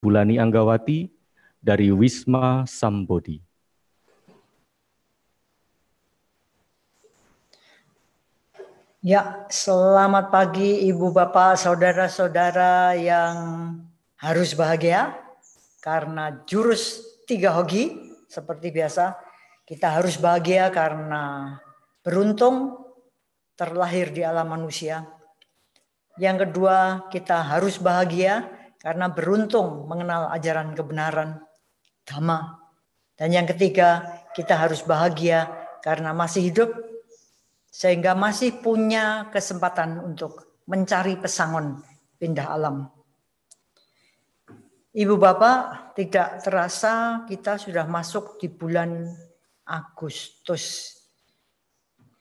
Bulani Anggawati dari Wisma Sambodi. Ya, selamat pagi Ibu Bapak, saudara-saudara yang harus bahagia karena jurus 3 hoki seperti biasa. Kita harus bahagia karena beruntung terlahir di alam manusia. Yang kedua, kita harus bahagia karena beruntung mengenal ajaran kebenaran, Dhamma. Dan yang ketiga, kita harus bahagia karena masih hidup sehingga masih punya kesempatan untuk mencari pesangon pindah alam. Ibu Bapak, tidak terasa kita sudah masuk di bulan Agustus.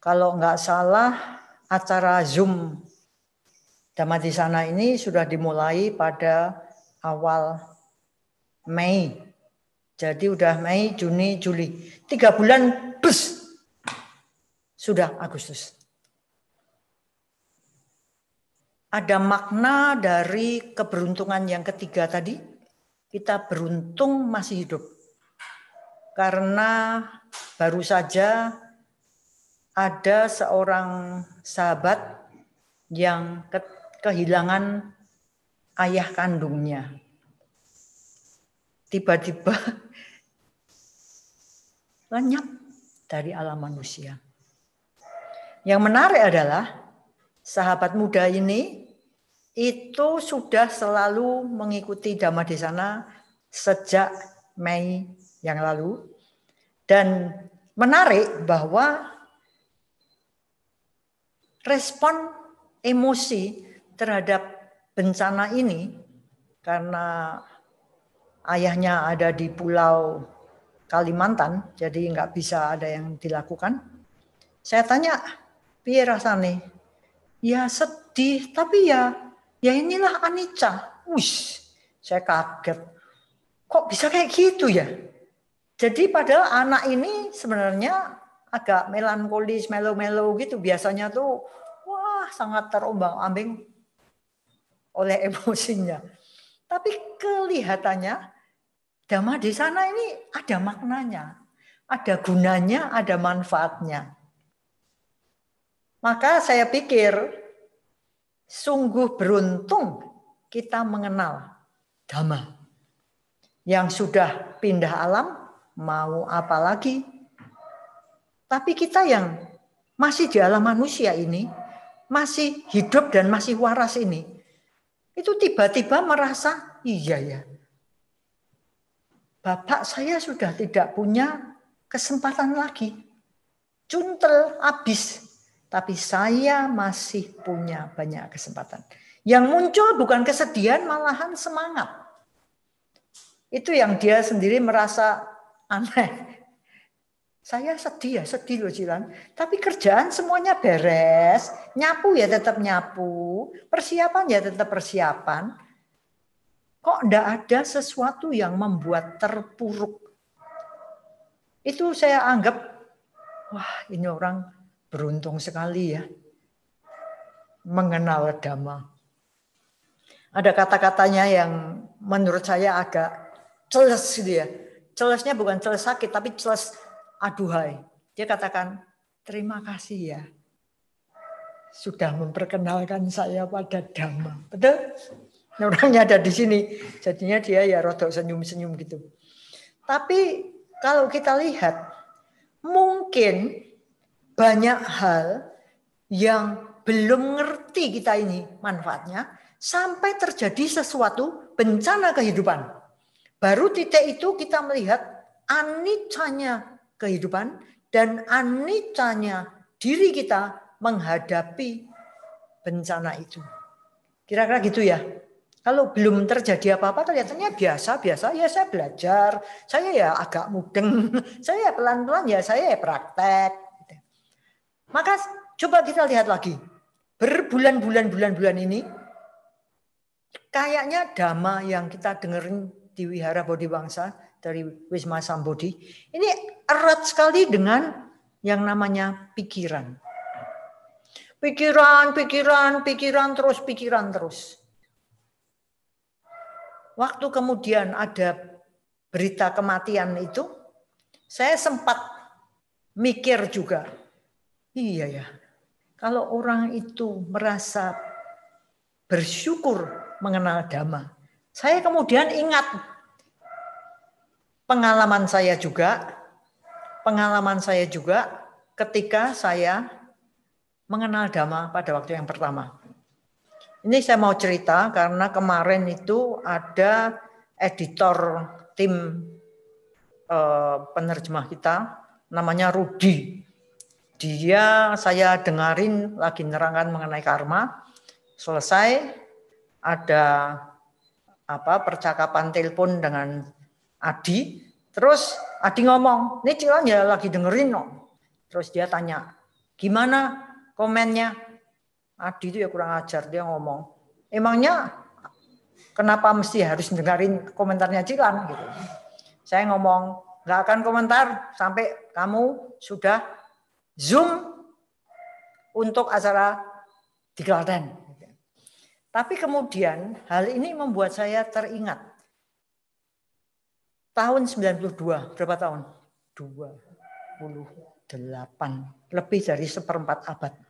Kalau nggak salah, acara Zoom Dhammadisana ini sudah dimulai pada awal Mei. Jadi udah Mei, Juni, Juli. 3 bulan, bus, sudah Agustus. Ada makna dari keberuntungan yang ketiga tadi. Kita beruntung masih hidup. Karena baru saja ada seorang sahabat yang kehilangan ayah kandungnya. Tiba-tiba lenyap dari alam manusia. Yang menarik adalah sahabat muda ini itu sudah selalu mengikuti Dhammadisana sejak Mei yang lalu. Dan menarik bahwa respon emosi terhadap bencana ini, karena ayahnya ada di Pulau Kalimantan, jadi nggak bisa ada yang dilakukan. Saya tanya, piye rasane? Ya sedih, tapi ya inilah anicca. Wush, saya kaget. Kok bisa kayak gitu ya? Jadi padahal anak ini sebenarnya agak melankolis, melo-melo gitu. Biasanya tuh, wah sangat terombang-ambing oleh emosinya. Tapi kelihatannya Dhammadisana ini ada maknanya, ada gunanya, ada manfaatnya. Maka saya pikir sungguh beruntung kita mengenal Dhamma. Yang sudah pindah alam, mau apa lagi? Tapi kita yang masih di alam manusia ini, masih hidup dan masih waras ini, itu tiba-tiba merasa, iya ya, bapak saya sudah tidak punya kesempatan lagi. Cuntel, habis. Tapi saya masih punya banyak kesempatan. Yang muncul bukan kesedihan, malahan semangat. Itu yang dia sendiri merasa aneh. Saya sedih ya, sedih loh Jilan. Tapi kerjaan semuanya beres. Nyapu ya tetap nyapu. Persiapan ya tetap persiapan. Kok enggak ada sesuatu yang membuat terpuruk? Itu saya anggap, wah ini orang beruntung sekali ya. Mengenal Dhamma. Ada kata-katanya yang menurut saya agak celes gitu ya. Celesnya bukan celes sakit, tapi celes aduhai. Dia katakan, terima kasih ya. Sudah memperkenalkan saya pada Dhamma. Betul? Orangnya ada di sini. Jadinya dia ya rodok senyum-senyum gitu. Tapi kalau kita lihat, mungkin banyak hal yang belum ngerti kita ini manfaatnya, sampai terjadi sesuatu bencana kehidupan. Baru titik itu kita melihat anicanya kehidupan dan anicanya diri kita menghadapi bencana itu. Kira-kira gitu ya. Kalau belum terjadi apa-apa kelihatannya biasa-biasa, ya saya belajar, saya ya agak mudeng, saya pelan-pelan ya saya ya praktek. Maka coba kita lihat lagi. Berbulan-bulan ini kayaknya Dhamma yang kita dengerin di Wihara Bodhibangsa dari Wisma Sambodi ini erat sekali dengan yang namanya pikiran. Pikiran terus. waktu kemudian ada berita kematian itu, saya sempat mikir juga, iya ya, kalau orang itu merasa bersyukur mengenal Dhamma, saya kemudian ingat pengalaman saya juga ketika saya mengenal Dhamma pada waktu yang pertama. Ini saya mau cerita karena kemarin itu ada editor tim penerjemah kita, namanya Rudi. Saya dengarin lagi nerangkan mengenai karma. Selesai ada percakapan telepon dengan Adi. Terus Adi ngomong, ini Cilan ya lagi dengerin no. Terus dia tanya, gimana komennya? Adi itu ya kurang ajar, dia ngomong, emangnya kenapa mesti harus dengerin komentarnya Cilan gitu. Saya ngomong, nggak akan komentar sampai kamu sudah Zoom untuk acara di Klaten. Tapi kemudian hal ini membuat saya teringat. Tahun 92, berapa tahun? 28, lebih dari 1/4 abad.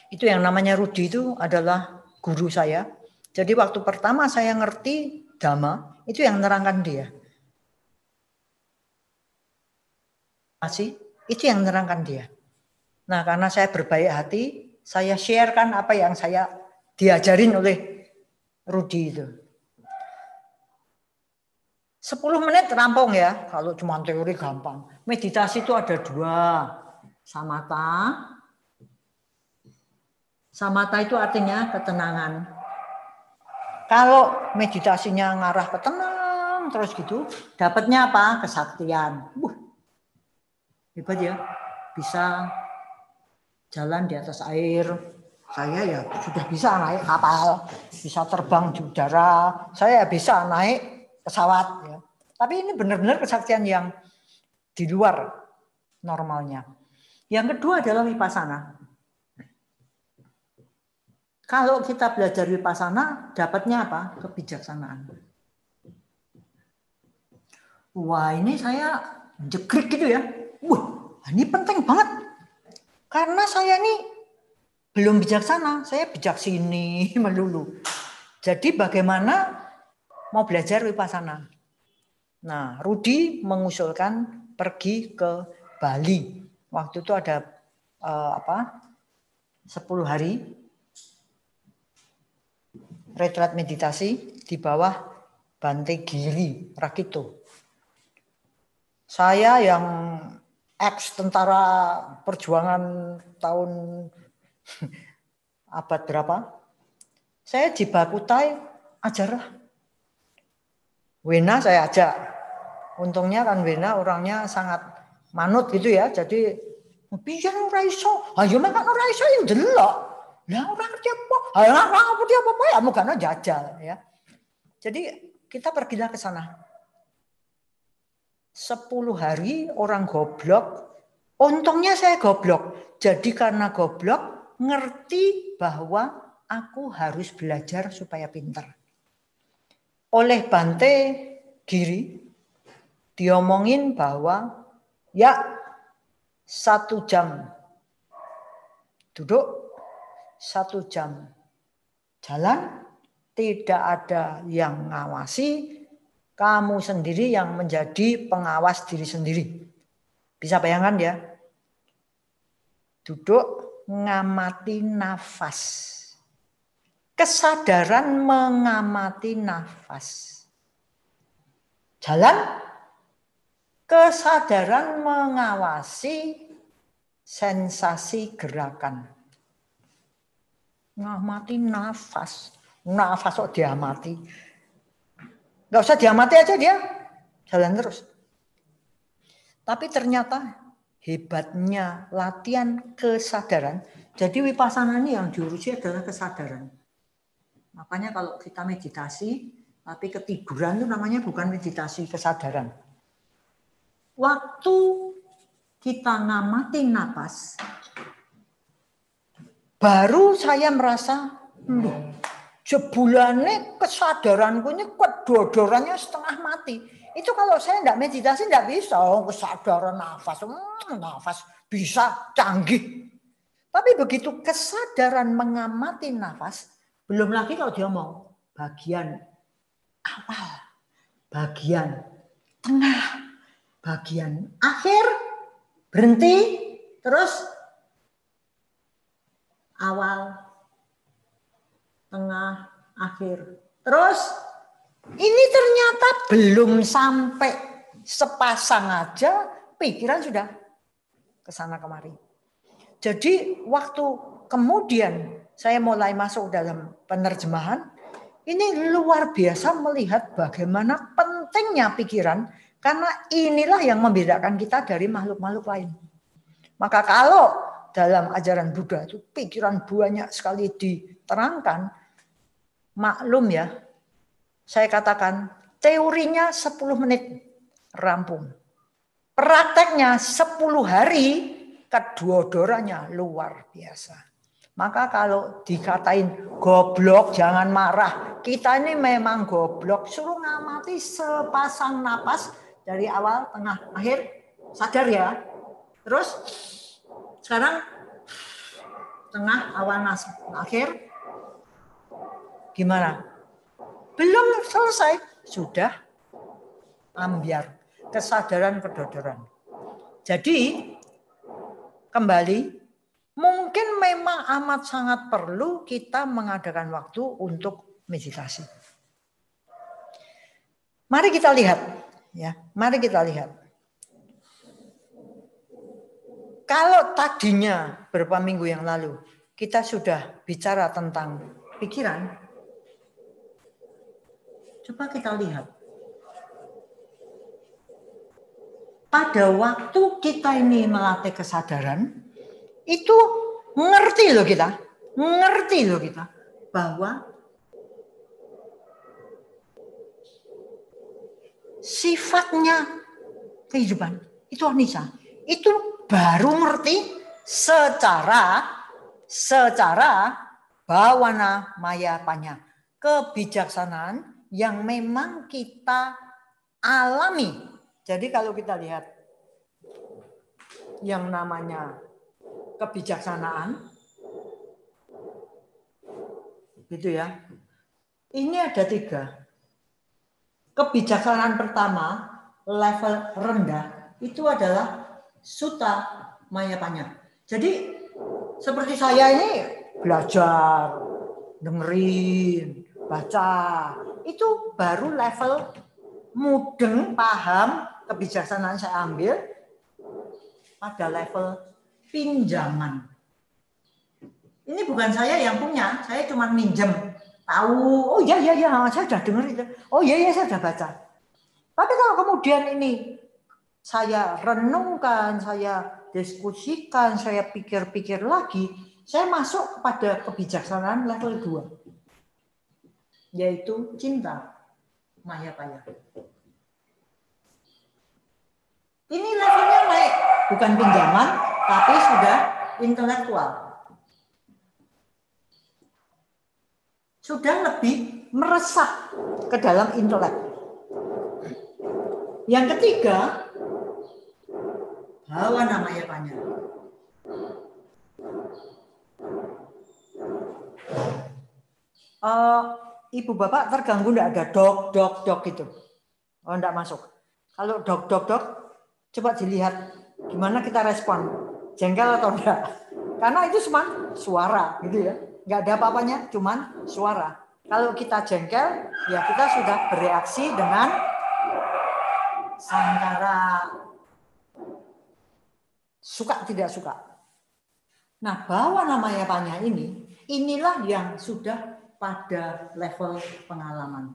Itu yang namanya Rudi itu adalah guru saya. Jadi waktu pertama saya ngerti Dhamma, itu yang nerangkan dia. Itu yang nerangkan dia. Nah, karena saya berbaik hati, saya sharekan apa yang saya diajarin oleh Rudi itu. 10 menit rampung ya, kalau cuma teori gampang. Meditasi itu ada 2, samatha. Samatha itu artinya ketenangan. Kalau meditasinya ngarah ke tenang terus gitu, dapatnya apa? Kesaktian. Hebat ya, bisa jalan di atas air. Saya ya sudah bisa naik kapal, bisa terbang di udara. Saya bisa naik pesawat. Ya. Tapi ini benar-benar kesaktian yang di luar normalnya. Yang kedua adalah vipassana. Kalau kita belajar vipassana, dapatnya apa? Kebijaksanaan. Wah, ini saya jekrik gitu ya. Wah, ini penting banget. Karena saya ini belum bijaksana, saya bijak sini melulu. Jadi bagaimana mau belajar vipassana? Nah, Rudi mengusulkan pergi ke Bali. Waktu itu ada 10 hari retreat meditasi di bawah Bante Giri Rakito. Saya yang ex tentara perjuangan tahun abad berapa, saya di Bakutai ajarlah. Wena saya ajak. Untungnya kan Wena orangnya sangat manut gitu ya. Jadi biar ora iso. Ayo nek ora iso yo delok. Lah ora ngerti apa? Ora ngerti apa-apa ya mugane jajal ya. Jadi kita pergilah ke sana. 10 hari orang goblok. Untungnya saya goblok. Jadi karena goblok ngerti bahwa aku harus belajar supaya pintar. Oleh Bante Giri diomongin bahwa ya 1 jam duduk, 1 jam jalan, tidak ada yang ngawasi, kamu sendiri yang menjadi pengawas diri sendiri. Bisa bayangkan ya, duduk ngamati nafas. Kesadaran mengamati nafas. Jalan, kesadaran mengawasi sensasi gerakan. Ngamati nafas. Nafas kok diamati. Nggak usah diamati aja dia. Jalan terus. Tapi ternyata hebatnya latihan kesadaran. Jadi vipassana ini yang diurusi adalah kesadaran. Makanya kalau kita meditasi, tapi ketiduran itu namanya bukan meditasi kesadaran. Waktu kita ngamati napas, baru saya merasa, Jebulane kesadaranku ini kedodorannya setengah mati. Itu kalau saya enggak meditasi enggak bisa. Kesadaran nafas, nafas bisa canggih. Tapi begitu kesadaran mengamati nafas, belum lagi kalau dia mau bagian awal, bagian tengah, bagian akhir, berhenti, terus awal, tengah, akhir. Terus ini ternyata belum sampai sepasang aja pikiran sudah kesana kemari. Jadi waktu kemudian saya mulai masuk dalam penerjemahan, ini luar biasa melihat bagaimana pentingnya pikiran, karena inilah yang membedakan kita dari makhluk-makhluk lain. Maka kalau dalam ajaran Buddha itu pikiran banyak sekali diterangkan, maklum ya, saya katakan teorinya 10 menit rampung. Prakteknya 10 hari, kedodorannya luar biasa. Maka kalau dikatain goblok jangan marah. Kita ini memang goblok. Suruh ngamati sepasang napas dari awal, tengah, akhir. Sadar ya. Terus sekarang tengah, awal, akhir. Gimana? Belum selesai. Sudah ambiar. Kesadaran kedodoran. Jadi kembali, mungkin memang amat sangat perlu kita mengadakan waktu untuk meditasi. Mari kita lihat, ya. Mari kita lihat. Kalau tadinya beberapa minggu yang lalu kita sudah bicara tentang pikiran, coba kita lihat. Pada waktu kita ini melatih kesadaran, itu ngerti loh kita bahwa sifatnya kehidupan itu anicca. Itu baru ngerti secara bhavana maya panya, kebijaksanaan yang memang kita alami. Jadi kalau kita lihat yang namanya kebijaksanaan, gitu ya. Ini ada 3. Kebijaksanaan pertama, level rendah, itu adalah sutta mayapanya. Jadi seperti saya ini belajar, dengerin, baca, itu baru level mudeng, paham, kebijaksanaan saya ambil pada level pinjaman. Ini bukan saya yang punya, saya cuma minjem. Tahu, oh ya, saya sudah dengar itu. Oh ya, saya sudah baca. Tapi kalau kemudian ini saya renungkan, saya diskusikan, saya pikir-pikir lagi, saya masuk pada kebijaksanaan level 2. Yaitu cinta mayapaya. Ini levelnya naik, bukan pinjaman, tapi sudah intelektual. Sudah lebih meresap ke dalam intelek. Yang ketiga, bhavana mayapanya. Ibu bapak terganggu enggak ada dok gitu? Oh, enggak masuk. Kalau dok, coba dilihat gimana kita respon, jengkel atau enggak? Karena itu cuma suara gitu ya, enggak ada apa-apanya, cuma suara. Kalau kita jengkel, ya kita sudah bereaksi dengan sangkara suka tidak suka. Nah, bhavana mayapanya inilah yang sudah pada level pengalaman.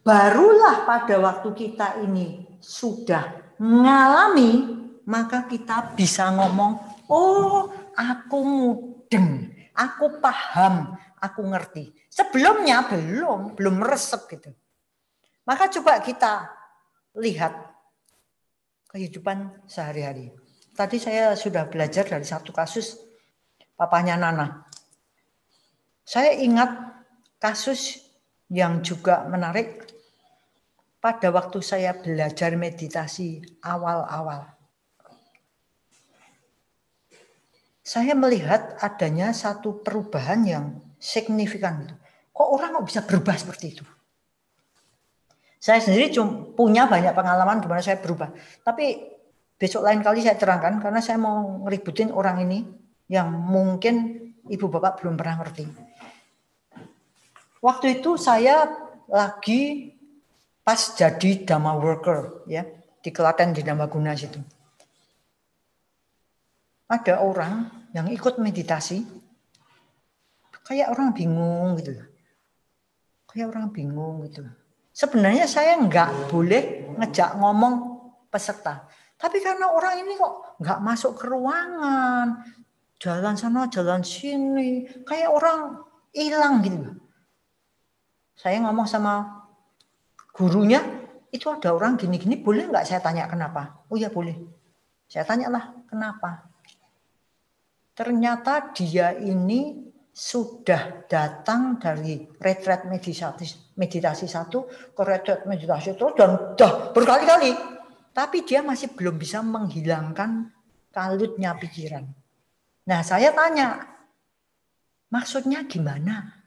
Barulah pada waktu kita ini sudah mengalami, maka kita bisa ngomong, oh aku mudeng, aku paham, aku ngerti. Sebelumnya belum meresep gitu. Maka coba kita lihat kehidupan sehari-hari. Tadi saya sudah belajar dari satu kasus. papanya Nana. Saya ingat kasus yang juga menarik pada waktu saya belajar meditasi awal-awal. Saya melihat adanya satu perubahan yang signifikan. Kok orang kok bisa berubah seperti itu? Saya sendiri punya banyak pengalaman di mana saya berubah. Tapi besok lain kali saya terangkan karena saya mau ngeributin orang ini yang mungkin ibu bapak belum pernah ngerti. Waktu itu saya lagi pas jadi Dhamma worker ya di Klaten di Dhamaguna situ. Ada orang yang ikut meditasi, kayak orang bingung gitu. Kayak orang bingung gitu. Sebenarnya saya nggak boleh ngejak ngomong peserta. Tapi karena orang ini kok nggak masuk ke ruangan, jalan sana, jalan sini, kayak orang hilang gitu. Saya ngomong sama gurunya, itu ada orang gini-gini, boleh nggak saya tanya kenapa? Oh ya boleh. Saya tanyalah kenapa. Ternyata dia ini sudah datang dari retret meditasi 1 ke retret meditasi 2 dan dah berkali-kali. Tapi dia masih belum bisa menghilangkan kalutnya pikiran. Nah saya tanya, maksudnya gimana?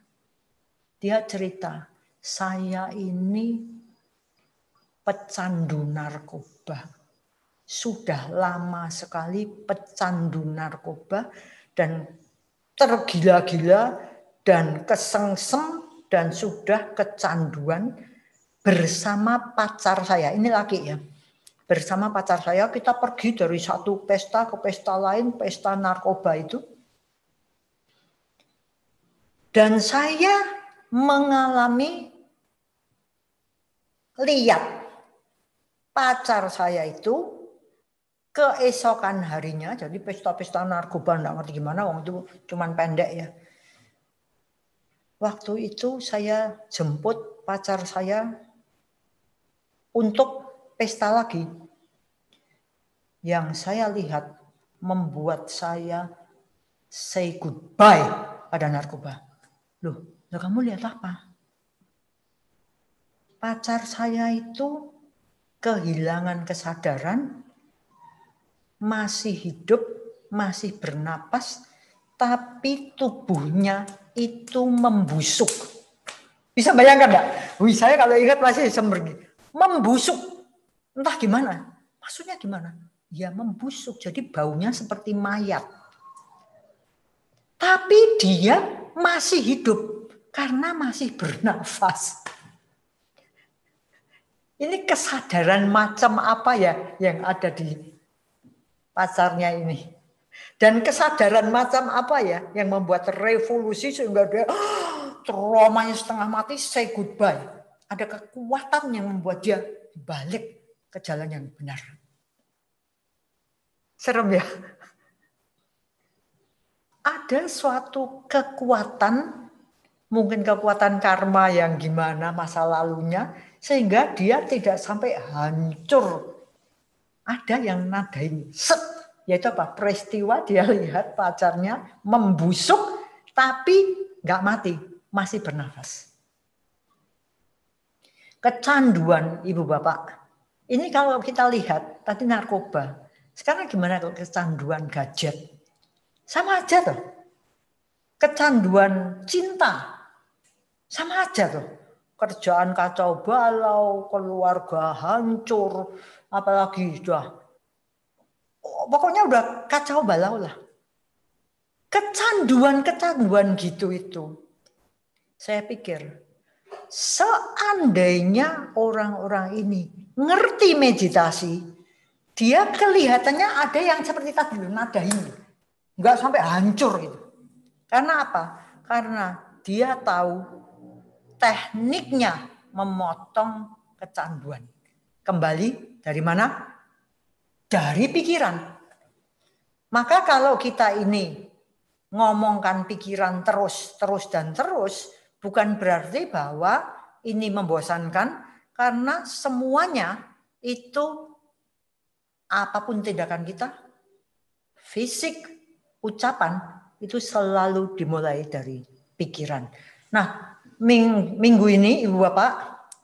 Dia cerita, saya ini pecandu narkoba. Sudah lama sekali pecandu narkoba dan tergila-gila dan kesengsem dan sudah kecanduan bersama pacar saya. Ini laki ya. Bersama pacar saya kita pergi dari satu pesta ke pesta lain, pesta narkoba itu. Dan saya mengalami lihat pacar saya itu keesokan harinya, jadi pesta-pesta narkoba enggak ngerti gimana, waktu itu cuman pendek ya. Waktu itu saya jemput pacar saya untuk pesta lagi. Yang saya lihat membuat saya say goodbye pada narkoba. Loh, kamu lihat apa? Pacar saya itu kehilangan kesadaran, masih hidup, masih bernapas, tapi tubuhnya itu membusuk. Bisa bayangkan enggak? Wih, saya kalau ingat masih semergi. Membusuk. Entah gimana. Maksudnya gimana? Ya membusuk, jadi baunya seperti mayat. Tapi dia masih hidup karena masih bernafas. Ini kesadaran macam apa ya yang ada di pacarnya ini? Dan kesadaran macam apa ya yang membuat revolusi sehingga dia traumanya setengah mati, say goodbye. Ada kekuatan yang membuat dia balik ke jalan yang benar. Serem ya? Ada suatu kekuatan, mungkin kekuatan karma yang gimana masa lalunya, sehingga dia tidak sampai hancur. Ada yang nadain, set, yaitu apa? Peristiwa dia lihat pacarnya membusuk, tapi nggak mati, masih bernafas. Kecanduan ibu bapak. Ini kalau kita lihat, tadi narkoba. Sekarang gimana kalau kecanduan gadget? Sama aja tuh. Kecanduan cinta. Sama aja tuh. Kerjaan kacau balau, keluarga hancur, apalagi pokoknya udah kacau balau lah. Kecanduan gitu itu. Saya pikir, seandainya orang-orang ini ngerti meditasi, dia kelihatannya ada yang seperti tadi, nada ini. Enggak sampai hancur gitu. Karena apa? Karena dia tahu tekniknya memotong kecanduan. Kembali dari mana? Dari pikiran. Maka kalau kita ini ngomongkan pikiran terus, bukan berarti bahwa ini membosankan, karena semuanya itu apapun tindakan kita, fisik, ucapan, itu selalu dimulai dari pikiran. Nah, minggu ini Ibu Bapak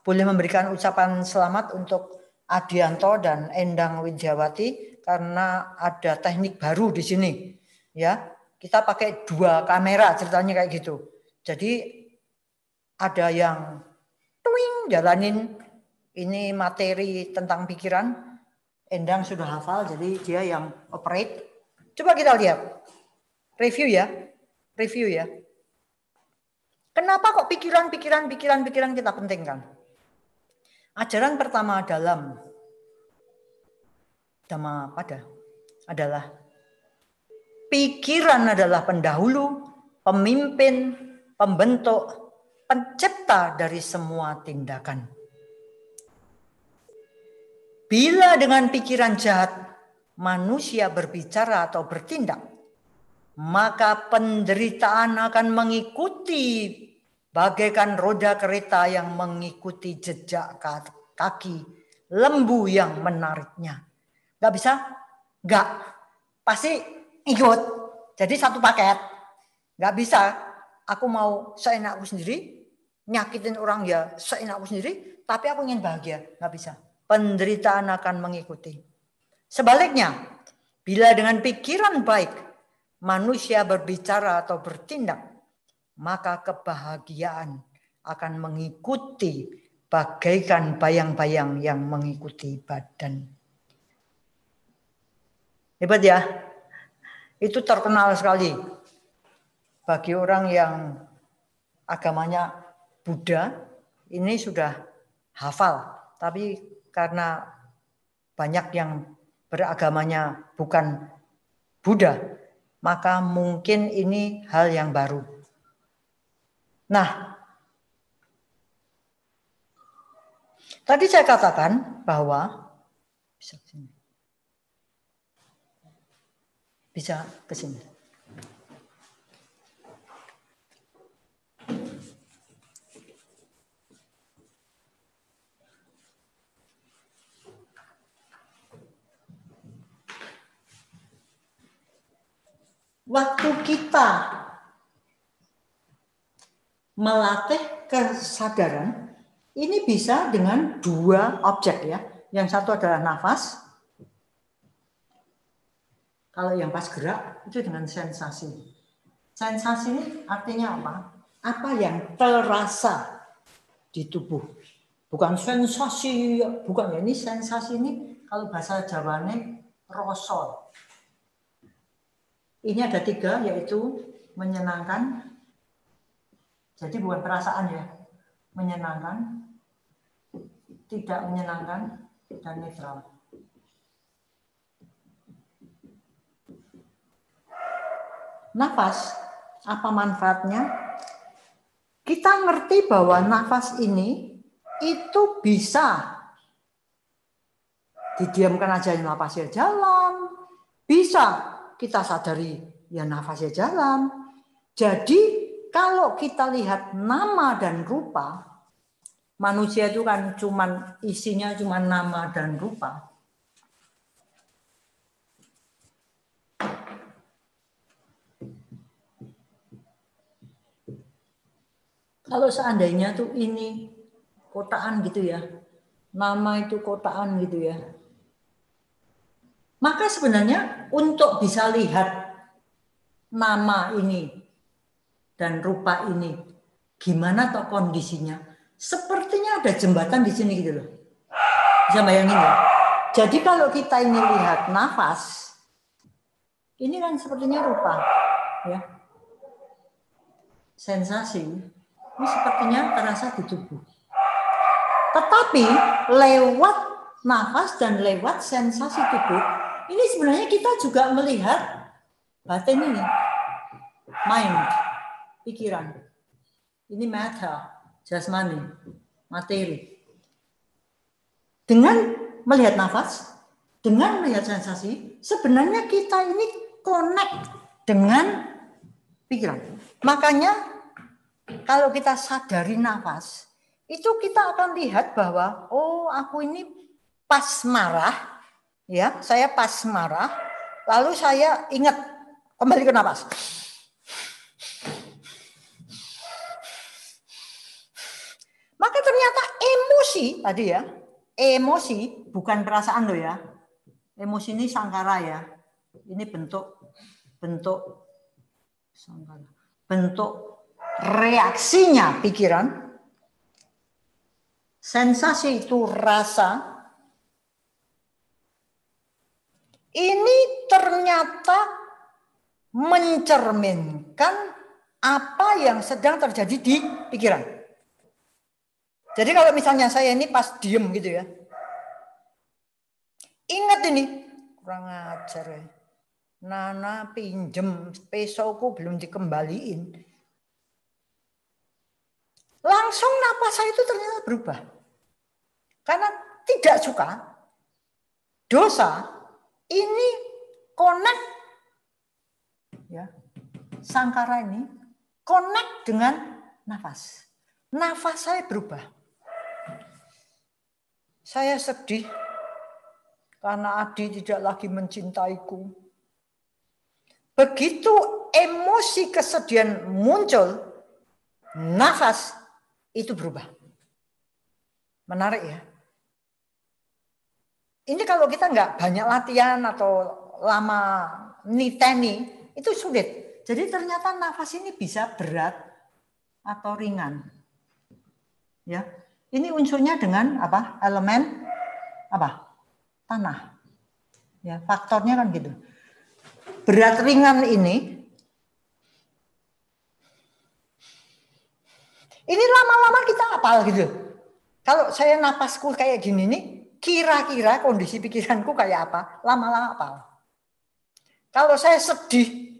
boleh memberikan ucapan selamat untuk Adianto dan Endang Widyawati karena ada teknik baru di sini. Ya, kita pakai 2 kamera ceritanya kayak gitu. Jadi ada yang jalanin ini materi tentang pikiran. Endang sudah hafal, jadi dia yang operate. Coba kita lihat. Review ya. Kenapa kok pikiran kita pentingkan? Ajaran pertama dalam Dhammapada adalah pikiran adalah pendahulu, pemimpin, pembentuk, pencipta dari semua tindakan. Bila dengan pikiran jahat manusia berbicara atau bertindak, maka penderitaan akan mengikuti bagaikan roda kereta yang mengikuti jejak kaki lembu yang menariknya. Gak bisa? Gak. Pasti ikut. Jadi satu paket. Gak bisa. Aku mau seenakku sendiri, nyakitin orang ya seenakku sendiri, tapi aku ingin bahagia. Gak bisa. Penderitaan akan mengikuti. Sebaliknya, bila dengan pikiran baik manusia berbicara atau bertindak, maka kebahagiaan akan mengikuti bagaikan bayang-bayang yang mengikuti badan. Hebat ya? Itu terkenal sekali bagi orang yang agamanya Buddha, ini sudah hafal, tapi karena banyak yang beragamanya bukan Buddha, maka mungkin ini hal yang baru. Nah, tadi saya katakan bahwa bisa ke sini. Waktu kita melatih kesadaran, ini bisa dengan 2 objek ya. Yang satu adalah nafas. Kalau yang pas gerak itu dengan sensasi. Sensasi ini artinya apa? Apa yang terasa di tubuh. Bukan sensasi, bukan ya. Ini sensasi ini kalau bahasa Jawanya rasa. Ini ada 3, yaitu menyenangkan. Jadi bukan perasaan ya. Menyenangkan, tidak menyenangkan, dan netral. Nafas, apa manfaatnya? Kita ngerti bahwa nafas ini itu bisa didiamkan aja nafasnya jalan, bisa kita sadari ya nafasnya jalan. Jadi kalau kita lihat nama dan rupa, manusia itu kan isinya cuma nama dan rupa. Kalau seandainya tuh ini kotaan gitu ya, nama itu kotaan gitu ya, maka sebenarnya untuk bisa lihat nama ini dan rupa ini, gimana toh kondisinya, sepertinya ada jembatan di sini gitu loh. Bisa bayangin ya? Jadi kalau kita ini lihat nafas, ini kan sepertinya rupa, ya, sensasi. Ini sepertinya terasa di tubuh. Tetapi lewat nafas dan lewat sensasi tubuh, ini sebenarnya kita juga melihat batin ini, mind, pikiran. Ini matter, jasmani, materi. Dengan melihat nafas, dengan melihat sensasi, sebenarnya kita ini connect dengan pikiran. Makanya kalau kita sadari nafas, itu kita akan lihat bahwa oh aku ini pas marah, ya saya pas marah, lalu saya ingat kembali ke nafas. emosi tadi ya. Emosi bukan perasaan loh ya. Emosi ini sangkara ya. Ini bentuk sangkara. Bentuk reaksinya pikiran. Sensasi itu rasa. Ini ternyata mencerminkan apa yang sedang terjadi di pikiran. Jadi kalau misalnya saya ini pas diem gitu ya. Ingat ini, kurang ajar ya. Nana pinjem pesoku belum dikembaliin. Langsung napas saya itu ternyata berubah. Karena tidak suka, dosa, ini connect, ya, sangkara ini connect dengan nafas. Nafas saya berubah. Saya sedih karena Adi tidak lagi mencintaiku. Begitu emosi kesedihan muncul, nafas itu berubah. Menarik ya. Ini kalau kita nggak banyak latihan atau lama niteni, itu sulit. Jadi ternyata nafas ini bisa berat atau ringan. Ya, ini unsurnya dengan apa? Elemen apa? Tanah. Ya, faktornya kan gitu. Berat ringan ini lama-lama kita hafal gitu. Kalau saya napasku kayak gini nih, kira-kira kondisi pikiranku kayak apa? Lama-lama hafal. Kalau saya sedih,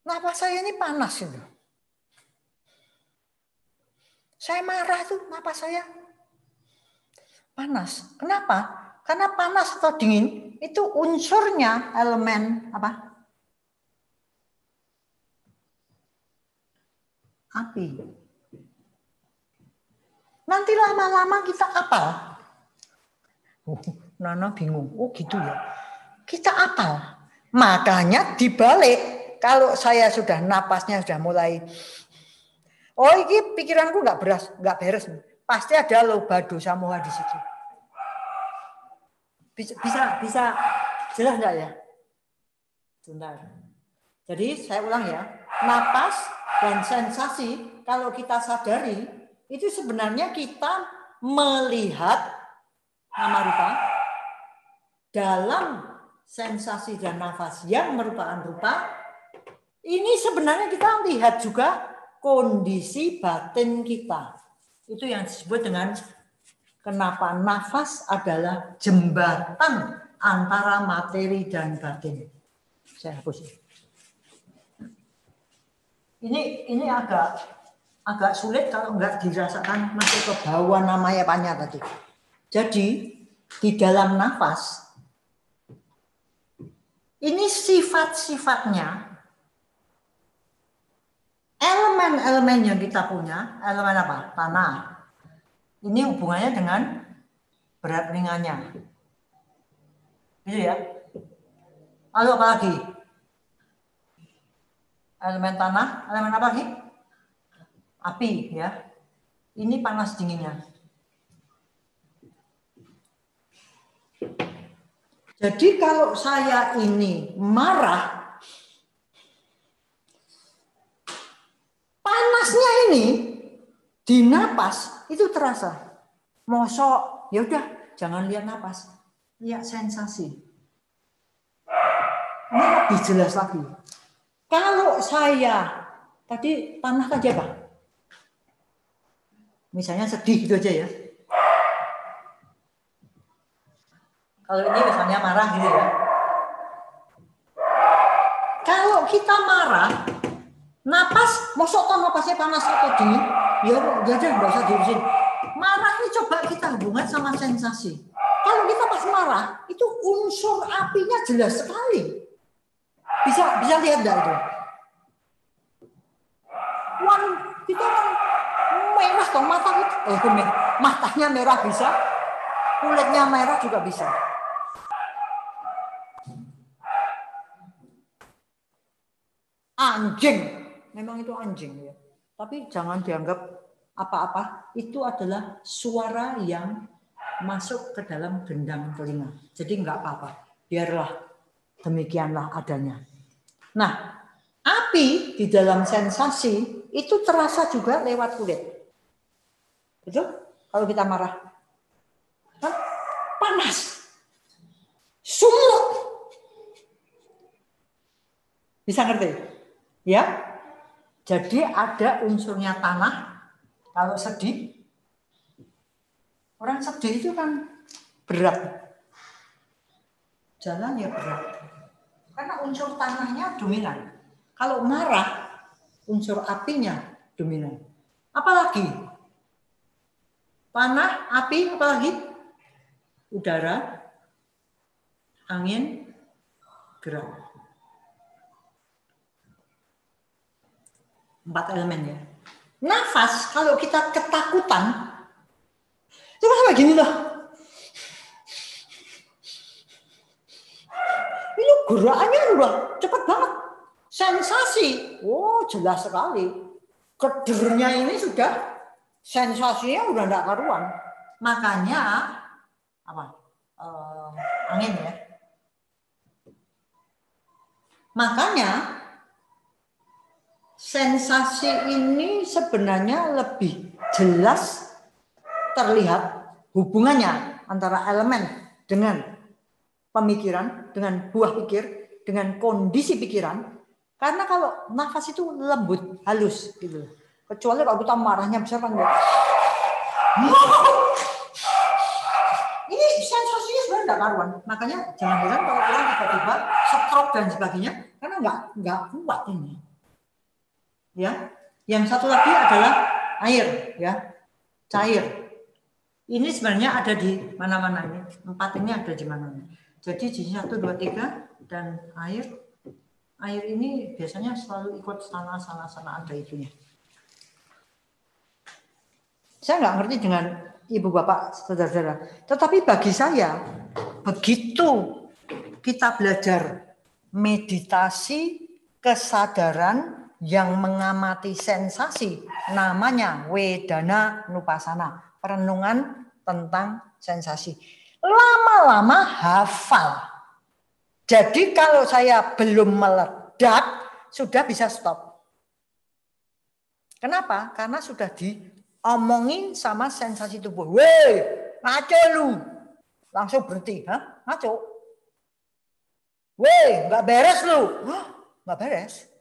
napas saya ini panas gitu. Saya marah tuh, napas saya panas. Kenapa? Karena panas atau dingin itu unsurnya elemen apa? Api. Nanti lama-lama kita apal. Nana bingung. Oh gitu ya. Kita apal. Makanya dibalik. Kalau saya sudah napasnya sudah mulai. Oh ini pikiranku nggak beres. Pasti ada loba dosa moha di situ. Bisa jelas nggak ya? Sebentar. Jadi saya ulang ya. Napas dan sensasi kalau kita sadari itu sebenarnya kita melihat nama rupa dalam sensasi dan nafas yang merupakan rupa. Ini sebenarnya kita lihat juga kondisi batin kita. Itu yang disebut dengan kenapa nafas adalah jembatan antara materi dan batin. Saya hapus. Ini agak sulit kalau enggak dirasakan masuk ke bawah namanya Panya tadi. Jadi di dalam nafas ini sifat-sifatnya elemen-elemen yang kita punya, elemen apa? Tanah. Ini hubungannya dengan berat ringannya. Gitu ya. Lalu apa lagi? Elemen tanah, elemen apa lagi? Api ya. Ini panas dinginnya. Jadi kalau saya ini marah, panasnya ini di napas itu terasa. Mosok, ya udah jangan lihat napas, lihat sensasi. Ini lebih jelas lagi. Kalau saya tadi tanah tadi apa? Misalnya sedih gitu aja ya. Kalau ini misalnya marah gitu ya. Kalau kita marah, napas, mosok toh napasnya panas atau dingin? Ya udah nggak usah diurusin. Marah ini coba kita hubungan sama sensasi. Kalau kita pas marah, itu unsur apinya jelas sekali. Bisa lihat enggak itu? Kita kan merah toh mata kita. Matanya merah bisa, kulitnya merah juga bisa. Anjing, memang itu anjing ya. Tapi jangan dianggap apa-apa, itu adalah suara yang masuk ke dalam gendang telinga. Jadi enggak apa-apa, biarlah demikianlah adanya. Nah, api di dalam sensasi itu terasa juga lewat kulit. Betul? Kalau kita marah, kan panas, sumuk. Bisa ngerti? Ya? Jadi ada unsurnya tanah. Kalau sedih, orang sedih itu kan berat. Jalan ya berat. Karena unsur tanahnya dominan. Kalau marah, unsur apinya dominan. Apalagi? Panah, api, apalagi? Udara, angin, gerak. 4 elemen ya. Nafas, kalau kita ketakutan, itu kan kayak gini loh. Ini gerakannya udah cepat banget. Sensasi, oh jelas sekali. Kedernya ini sudah, sensasinya udah enggak karuan. Makanya, apa? Angin ya. Makanya, sensasi ini sebenarnya lebih jelas terlihat hubungannya antara elemen dengan pemikiran, dengan buah pikir, dengan kondisi pikiran. Karena kalau nafas itu lembut, halus gitu. Kecuali kalau kita marahnya besar kan enggak. Ini sensasinya sebenarnya enggak karuan. Makanya jangan heran kalau orang tiba-tiba stroke dan sebagainya karena enggak kuat ini. Ya, yang satu lagi adalah air, ya, cair. Ini sebenarnya ada di mana-mana ini. 4 ini ada di mana-mana. Jadi di 1, 2, 3 dan air ini biasanya selalu ikut sana ada itunya. Saya nggak ngerti dengan ibu bapak saudara-saudara. Tetapi bagi saya begitu kita belajar meditasi kesadaran yang mengamati sensasi, namanya Wedana Nupasana, perenungan tentang sensasi. Lama-lama hafal. Jadi kalau saya belum meledak, sudah bisa stop. Kenapa? Karena sudah diomongin sama sensasi tubuh. Weh, ngaco lu. Langsung berhenti. Hah? Ngaco. Weh, nggak beres lu. Hah? Nggak beres.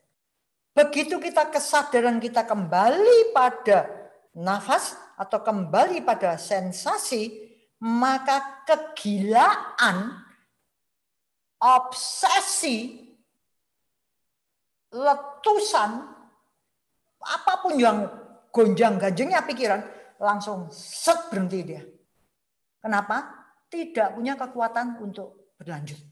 Begitu kita kesadaran kita kembali pada nafas atau kembali pada sensasi, maka kegilaan, obsesi, letusan, apapun yang gonjang-ganjingnya pikiran, langsung set berhenti dia. Kenapa? Tidak punya kekuatan untuk berlanjut.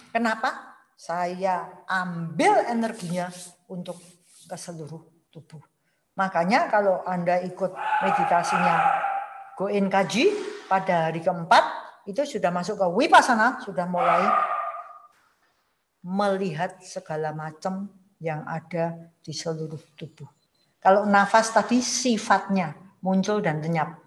Kenapa? Saya ambil energinya untuk ke seluruh tubuh. Makanya kalau Anda ikut meditasinya Goin Kaji pada hari keempat, itu sudah masuk ke Vipassana, sudah mulai melihat segala macam yang ada di seluruh tubuh. Kalau nafas tadi sifatnya muncul dan lenyap.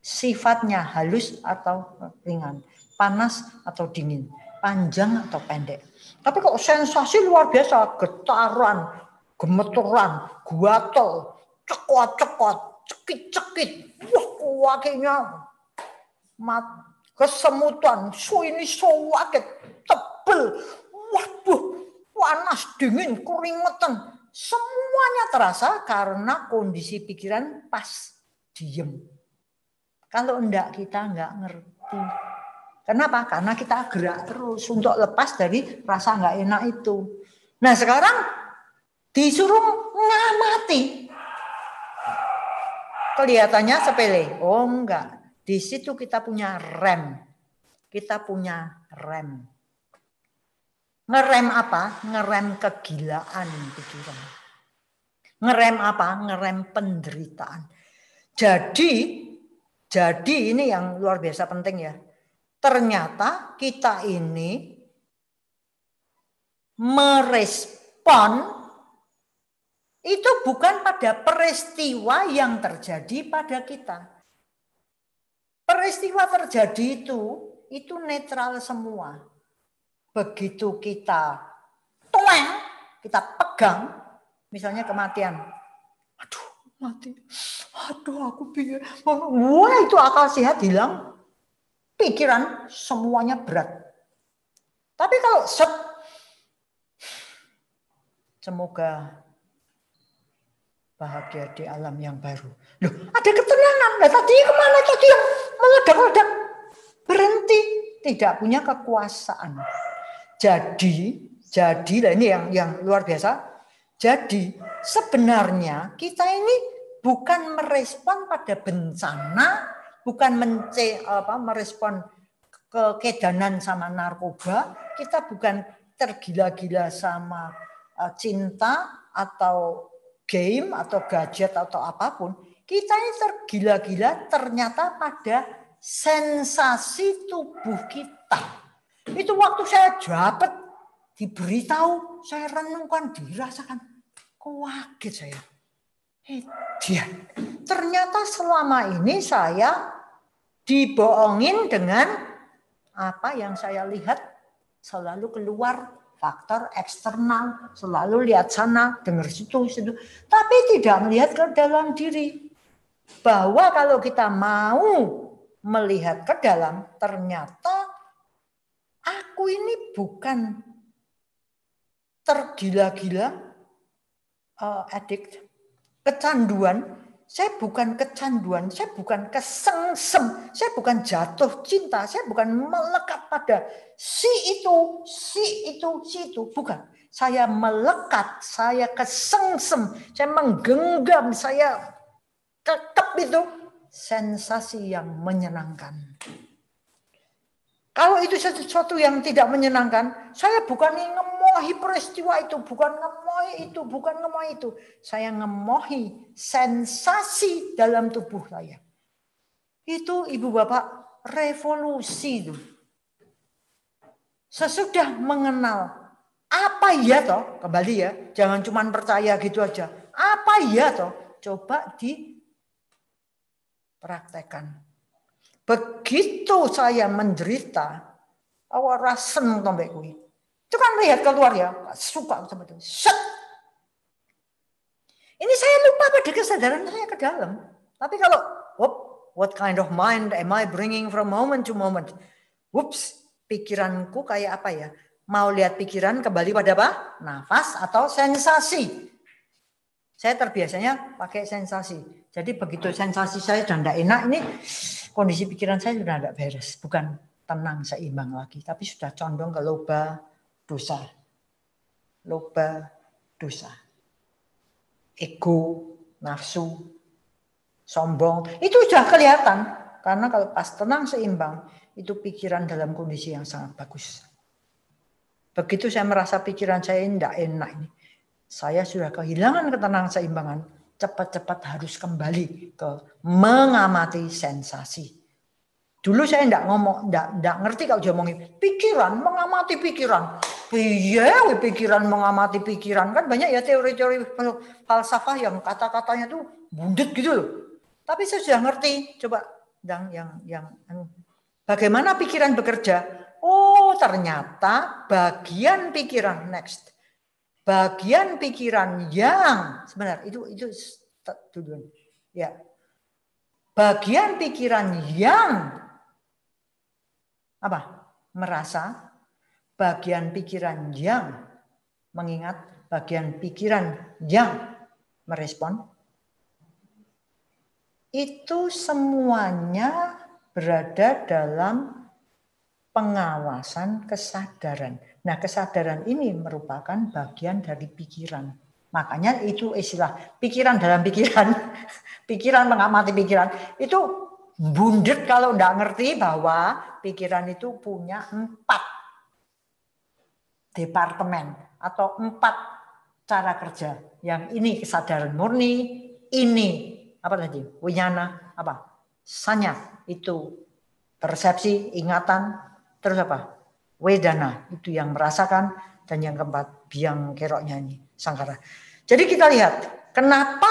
Sifatnya halus atau ringan, panas atau dingin, panjang atau pendek. Tapi kok sensasi luar biasa, getaran, gemeteran, guatel, cekot-cekot, cekit-cekit, wah kakinya, kesemutan, ini sakit, tebel, waduh, panas, dingin, keringetan, semuanya terasa karena kondisi pikiran pas diem. Kalau enggak kita enggak ngerti. Kenapa? Karena kita gerak terus untuk lepas dari rasa enggak enak itu. Nah sekarang disuruh ngamati. Kelihatannya sepele. Oh enggak. Di situ kita punya rem. Kita punya rem. Ngerem apa? Ngerem kegilaan pikiran. Ngerem apa? Ngerem penderitaan. Jadi ini yang luar biasa penting ya. Ternyata kita ini merespon itu bukan pada peristiwa yang terjadi pada kita. Peristiwa terjadi itu netral semua. Begitu kita kita pegang, misalnya kematian. Aduh, mati. Aduh, aku pikir. Wah, itu akal sehat hilang. Pikiran semuanya berat. Tapi kalau semoga bahagia di alam yang baru. Loh, ada ketenangan. Nah, tadi kemana tadi yang meledak-ledak? Berhenti. Tidak punya kekuasaan. Jadi ini yang luar biasa. Jadi sebenarnya kita ini bukan merespon pada bencana, bukan merespon kekedanan sama narkoba, kita bukan tergila-gila sama cinta atau game atau gadget atau apapun. Kita ini tergila-gila ternyata pada sensasi tubuh kita. Itu waktu saya dapat diberitahu, saya renungkan, dirasakan. Kaget saya. Dia. Ternyata selama ini saya dibohongin dengan apa yang saya lihat selalu keluar faktor eksternal, selalu lihat sana, dengar situ. Tapi tidak melihat ke dalam diri. Bahwa kalau kita mau melihat ke dalam, ternyata aku ini bukan tergila-gila, addict, kecanduan. Saya bukan kecanduan, saya bukan kesengsem, saya bukan jatuh cinta, saya bukan melekat pada si itu, bukan. Saya melekat, saya kesengsem, saya menggenggam, saya kekep itu sensasi yang menyenangkan. Kalau itu sesuatu yang tidak menyenangkan, saya bukan ngemohi peristiwa itu, bukan ngemohi itu. Saya ngemohi sensasi dalam tubuh saya. Itu Ibu Bapak revolusi itu. Sesudah mengenal apa ya toh, kembali ya, jangan cuma percaya gitu aja. Apa ya toh, coba dipraktekkan. Begitu saya menderita, awal rasen tombek kuwi. Itu kan lihat keluar ya, suka sama itu. Set. Ini saya lupa pada kesadaran saya ke dalam. Tapi kalau, what kind of mind am I bringing from moment to moment? Whoops, pikiranku kayak apa ya? Mau lihat pikiran kembali pada apa? Nafas atau sensasi. Saya terbiasanya pakai sensasi. Jadi begitu sensasi saya sudah tidak enak, ini kondisi pikiran saya sudah tidak beres. Bukan tenang, seimbang lagi. Tapi sudah condong ke loba dosa. Loba dosa. Ego, nafsu, sombong. Itu sudah kelihatan. Karena kalau pas tenang seimbang, itu pikiran dalam kondisi yang sangat bagus. Begitu saya merasa pikiran saya tidak enak ini. Saya sudah kehilangan ketenangan seimbangan, cepat-cepat harus kembali ke mengamati sensasi. Dulu saya tidak ngerti kalau dia ngomongin pikiran, mengamati pikiran. Iya, pikiran mengamati pikiran. Kan banyak ya teori-teori falsafah yang kata-katanya tuh bundet gitu loh. Tapi saya sudah ngerti. Coba yang bagaimana pikiran bekerja? Oh, ternyata bagian pikiran next. Bagian pikiran yang sebenarnya itu duluan. Ya. Bagian pikiran yang apa? Merasa, bagian pikiran yang mengingat, bagian pikiran yang merespon. Itu semuanya berada dalam pengawasan kesadaran. Nah, kesadaran ini merupakan bagian dari pikiran. Makanya itu istilah pikiran dalam pikiran. Pikiran mengamati pikiran. Itu bundet kalau tidak ngerti bahwa pikiran itu punya 4 departemen atau 4 cara kerja. Yang ini kesadaran murni, ini apa tadi? Winyana, apa? Sanya, itu persepsi, ingatan, terus apa? Wedana, itu yang merasakan, dan yang keempat biang keroknya ini, sangkara. Jadi kita lihat, kenapa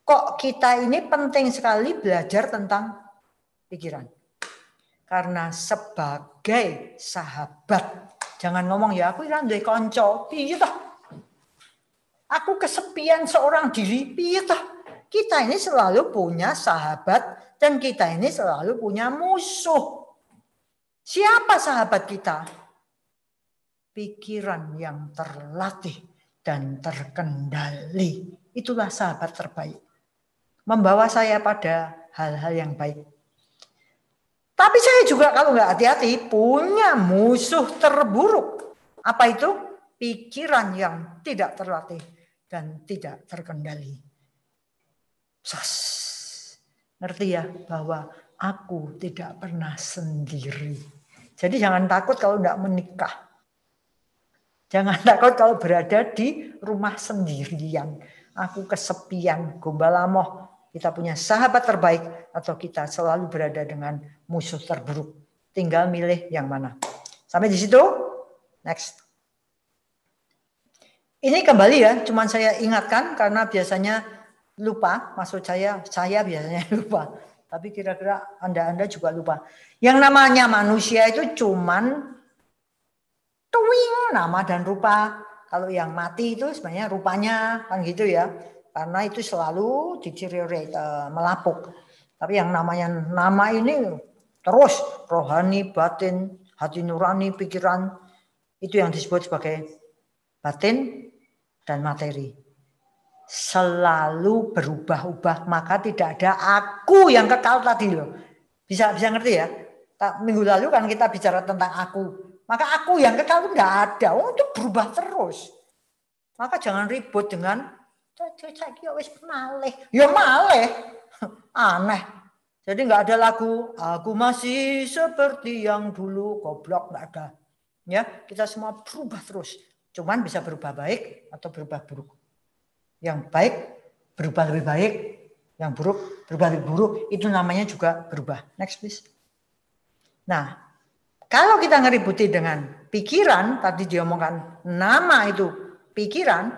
kok kita ini penting sekali belajar tentang pikiran. Karena sebagai sahabat, jangan ngomong ya aku ora duwe kanca, piye toh? Aku kesepian seorang diri, piye toh? Kita ini selalu punya sahabat dan kita ini selalu punya musuh. Siapa sahabat kita? Pikiran yang terlatih dan terkendali. Itulah sahabat terbaik. Membawa saya pada hal-hal yang baik. Tapi saya juga kalau nggak hati-hati punya musuh terburuk. Apa itu? Pikiran yang tidak terlatih dan tidak terkendali. Sas. Ngerti ya bahwa aku tidak pernah sendiri. Jadi jangan takut kalau nggak menikah. Jangan takut kalau berada di rumah sendirian. Aku kesepian, gombalamoh. Kita punya sahabat terbaik atau kita selalu berada dengan musuh terburuk. Tinggal milih yang mana. Sampai di situ? Next. Ini kembali ya, cuman saya ingatkan karena biasanya lupa. Maksud saya biasanya lupa. Tapi kira-kira Anda juga lupa. Yang namanya manusia itu cuman nama dan rupa. Kalau yang mati itu sebenarnya rupanya kan gitu ya. Karena itu selalu deteriorate, melapuk. Tapi yang namanya nama ini terus rohani, batin, hati nurani, pikiran. Itu yang disebut sebagai batin dan materi. Selalu berubah-ubah, maka tidak ada aku yang kekal tadi loh. Bisa ngerti ya? Minggu lalu kan kita bicara tentang aku. Maka aku yang kekal itu nggak ada. Itu berubah terus. Maka jangan ribut dengan ya maleh. Aneh. Jadi nggak ada lagu aku masih seperti yang dulu, goblok, nggak ada. Ya, kita semua berubah terus. Cuman bisa berubah baik atau berubah buruk. Yang baik berubah lebih baik, yang buruk berubah lebih buruk, itu namanya juga berubah. Next please. Nah, kalau kita ngeributi dengan pikiran, tadi diomongkan nama itu pikiran,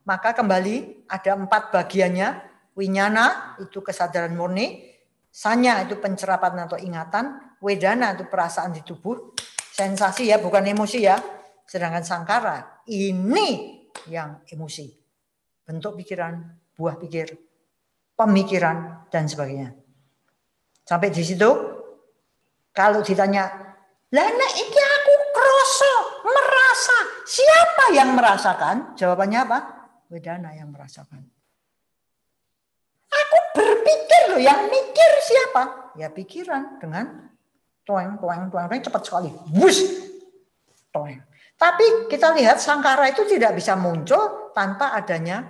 maka kembali ada 4 bagiannya. Winyana itu kesadaran murni, sanya itu pencerapan atau ingatan, wedana itu perasaan di tubuh, sensasi ya bukan emosi ya. Sedangkan sangkara ini yang emosi, bentuk pikiran, buah pikir, pemikiran dan sebagainya. Sampai di situ, kalau ditanya, lah nek iki aku kroso, merasa, siapa yang merasakan? Jawabannya apa? Wedana yang merasakan. Aku berpikir loh, yang mikir siapa? Ya pikiran dengan toeng cepat sekali. Wush, toeng. Tapi kita lihat sangkara itu tidak bisa muncul tanpa adanya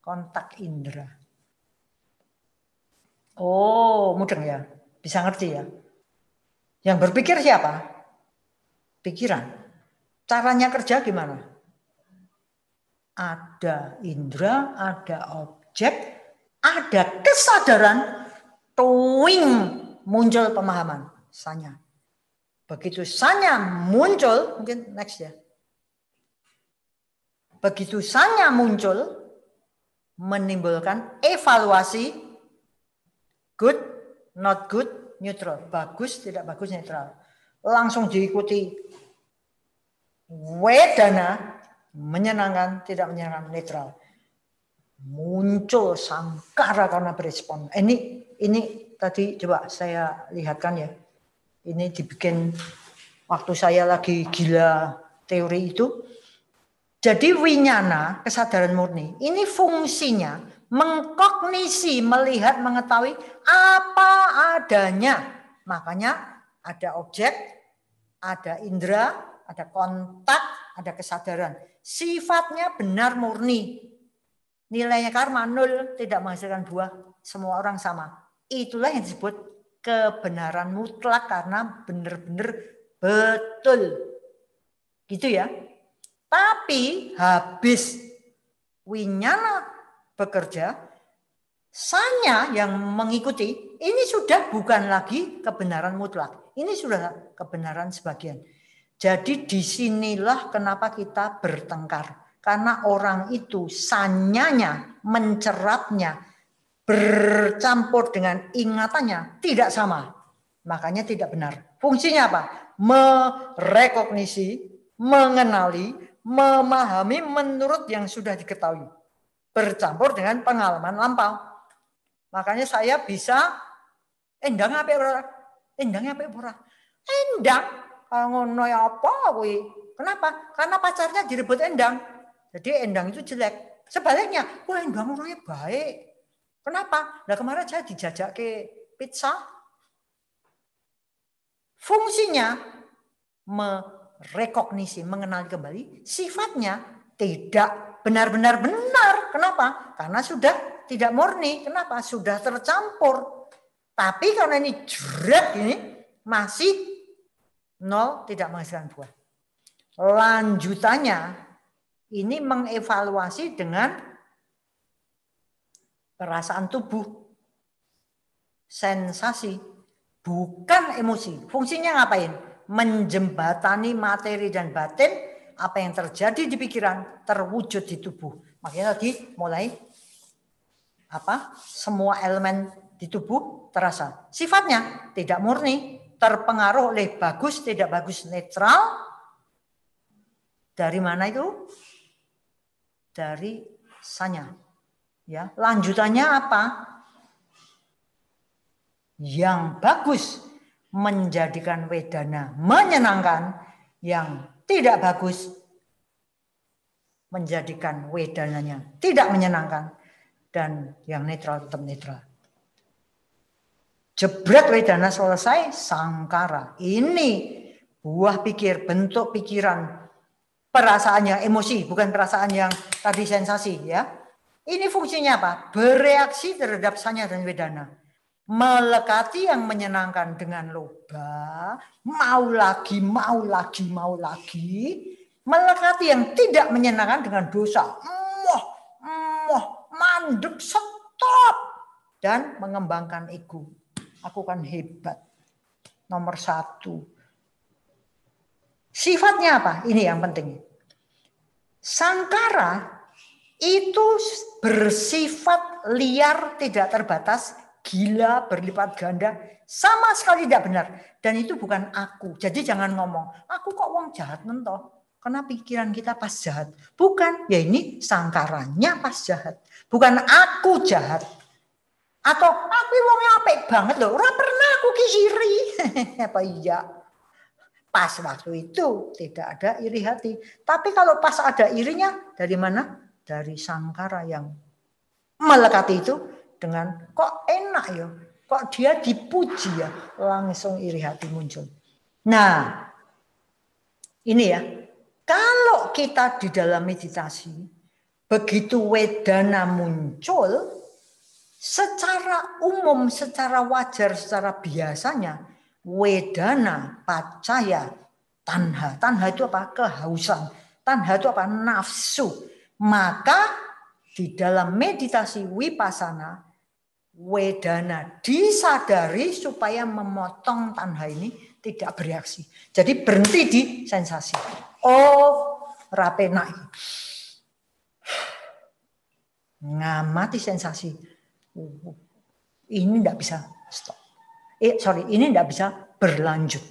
kontak indera. Oh, mudeng ya. Bisa ngerti ya. Yang berpikir siapa? Pikiran. Caranya kerja gimana? Ada indera, ada objek, ada kesadaran, tuing muncul pemahaman, sanya. Begitu sanya muncul, mungkin next ya. Begitu sanya muncul, menimbulkan evaluasi, good, not good, neutral. Bagus, tidak bagus, netral. Langsung diikuti wedana, menyenangkan, tidak menyenangkan, netral. Muncul sangkara karena berespon. Ini tadi coba saya lihatkan ya. Ini dibikin waktu saya lagi gila teori itu. Jadi winyana, kesadaran murni, ini fungsinya mengkognisi, melihat, mengetahui apa adanya. Makanya ada objek, ada indera, ada kontak, ada kesadaran. Sifatnya benar murni. Nilainya karma 0, tidak menghasilkan buah. Semua orang sama. Itulah yang disebut kebenaran mutlak karena benar-benar betul. Gitu ya. Tapi habis winyana bekerja, sanya yang mengikuti, ini sudah bukan lagi kebenaran mutlak. Ini sudah kebenaran sebagian. Jadi disinilah kenapa kita bertengkar. Karena orang itu sanyanya, mencerapnya, bercampur dengan ingatannya tidak sama. Makanya tidak benar. Fungsinya apa? Merekognisi, mengenali, memahami menurut yang sudah diketahui. Bercampur dengan pengalaman lampau. Makanya saya bisa endang apa ora? Endangnya apa ora? Endang. Ngono ya apa kuwi? Kenapa? Karena pacarnya direbut endang. Jadi endang itu jelek. Sebaliknya, wah endang orangnya baik. Kenapa? Nah kemarin saya dijajak ke pizza. Fungsinya merekognisi, mengenali kembali. Sifatnya tidak benar-benar benar. Kenapa? Karena sudah tidak murni. Kenapa? Sudah tercampur. Tapi karena ini jerat ini masih nol, tidak menghasilkan buah. Lanjutannya ini mengevaluasi dengan perasaan tubuh, sensasi, bukan emosi. Fungsinya ngapain? Menjembatani materi dan batin, apa yang terjadi di pikiran terwujud di tubuh. Makanya tadi mulai semua elemen di tubuh terasa. Sifatnya tidak murni, terpengaruh oleh bagus, tidak bagus, netral. Dari mana itu? Dari sanya. Ya, lanjutannya apa? Yang bagus menjadikan wedana menyenangkan, yang tidak bagus menjadikan wedananya tidak menyenangkan, dan yang netral tetap netral. Jebret wedana selesai, sangkara. Ini buah pikir, bentuk pikiran, perasaannya emosi, bukan perasaan yang tadi sensasi ya. Ini fungsinya apa? Bereaksi terhadap sanya dan wedana. Melekati yang menyenangkan dengan loba, mau lagi. Melekati yang tidak menyenangkan dengan dosa. Mandek, stop. Dan mengembangkan ego. Aku kan hebat. Nomor 1. Sifatnya apa? Ini yang penting. Sangkara itu bersifat liar, tidak terbatas, gila, berlipat ganda, sama sekali tidak benar. Dan itu bukan aku. Jadi jangan ngomong, aku kok wong jahat mentoh. Karena pikiran kita pas jahat. Bukan, ya ini sangkaranya pas jahat. Bukan aku jahat. Atau aku wong apik banget loh, ora pernah aku ki iri. Apa iya? Pas waktu itu tidak ada iri hati. Tapi kalau pas ada irinya, dari mana? Dari sangkara yang melekati itu dengan kok enak ya, kok dia dipuji ya, langsung iri hati muncul. Nah, ini ya, kalau kita di dalam meditasi, begitu wedana muncul, secara umum, secara wajar, secara biasanya, wedana, pacaya, tanha. Tanha itu apa? Kehausan. Tanha itu apa? Nafsu. Maka di dalam meditasi vipassana, wedana disadari supaya memotong tanha ini tidak bereaksi. Jadi berhenti di sensasi. Oh, rapena. Ngamati sensasi. Ini tidak bisa stop. Ini tidak bisa berlanjut.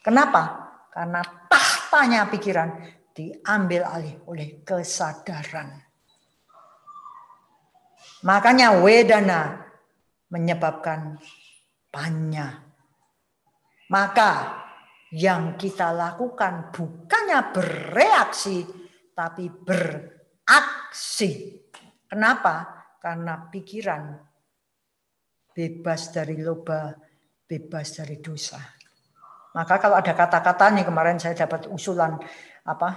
Kenapa? Karena tahtanya pikiran diambil alih oleh kesadaran. Makanya wedana menyebabkan panya. Maka yang kita lakukan bukannya bereaksi, tapi beraksi. Kenapa? Karena pikiran bebas dari loba, bebas dari dosa. Maka kalau ada kata-kata nih, kemarin saya dapat usulan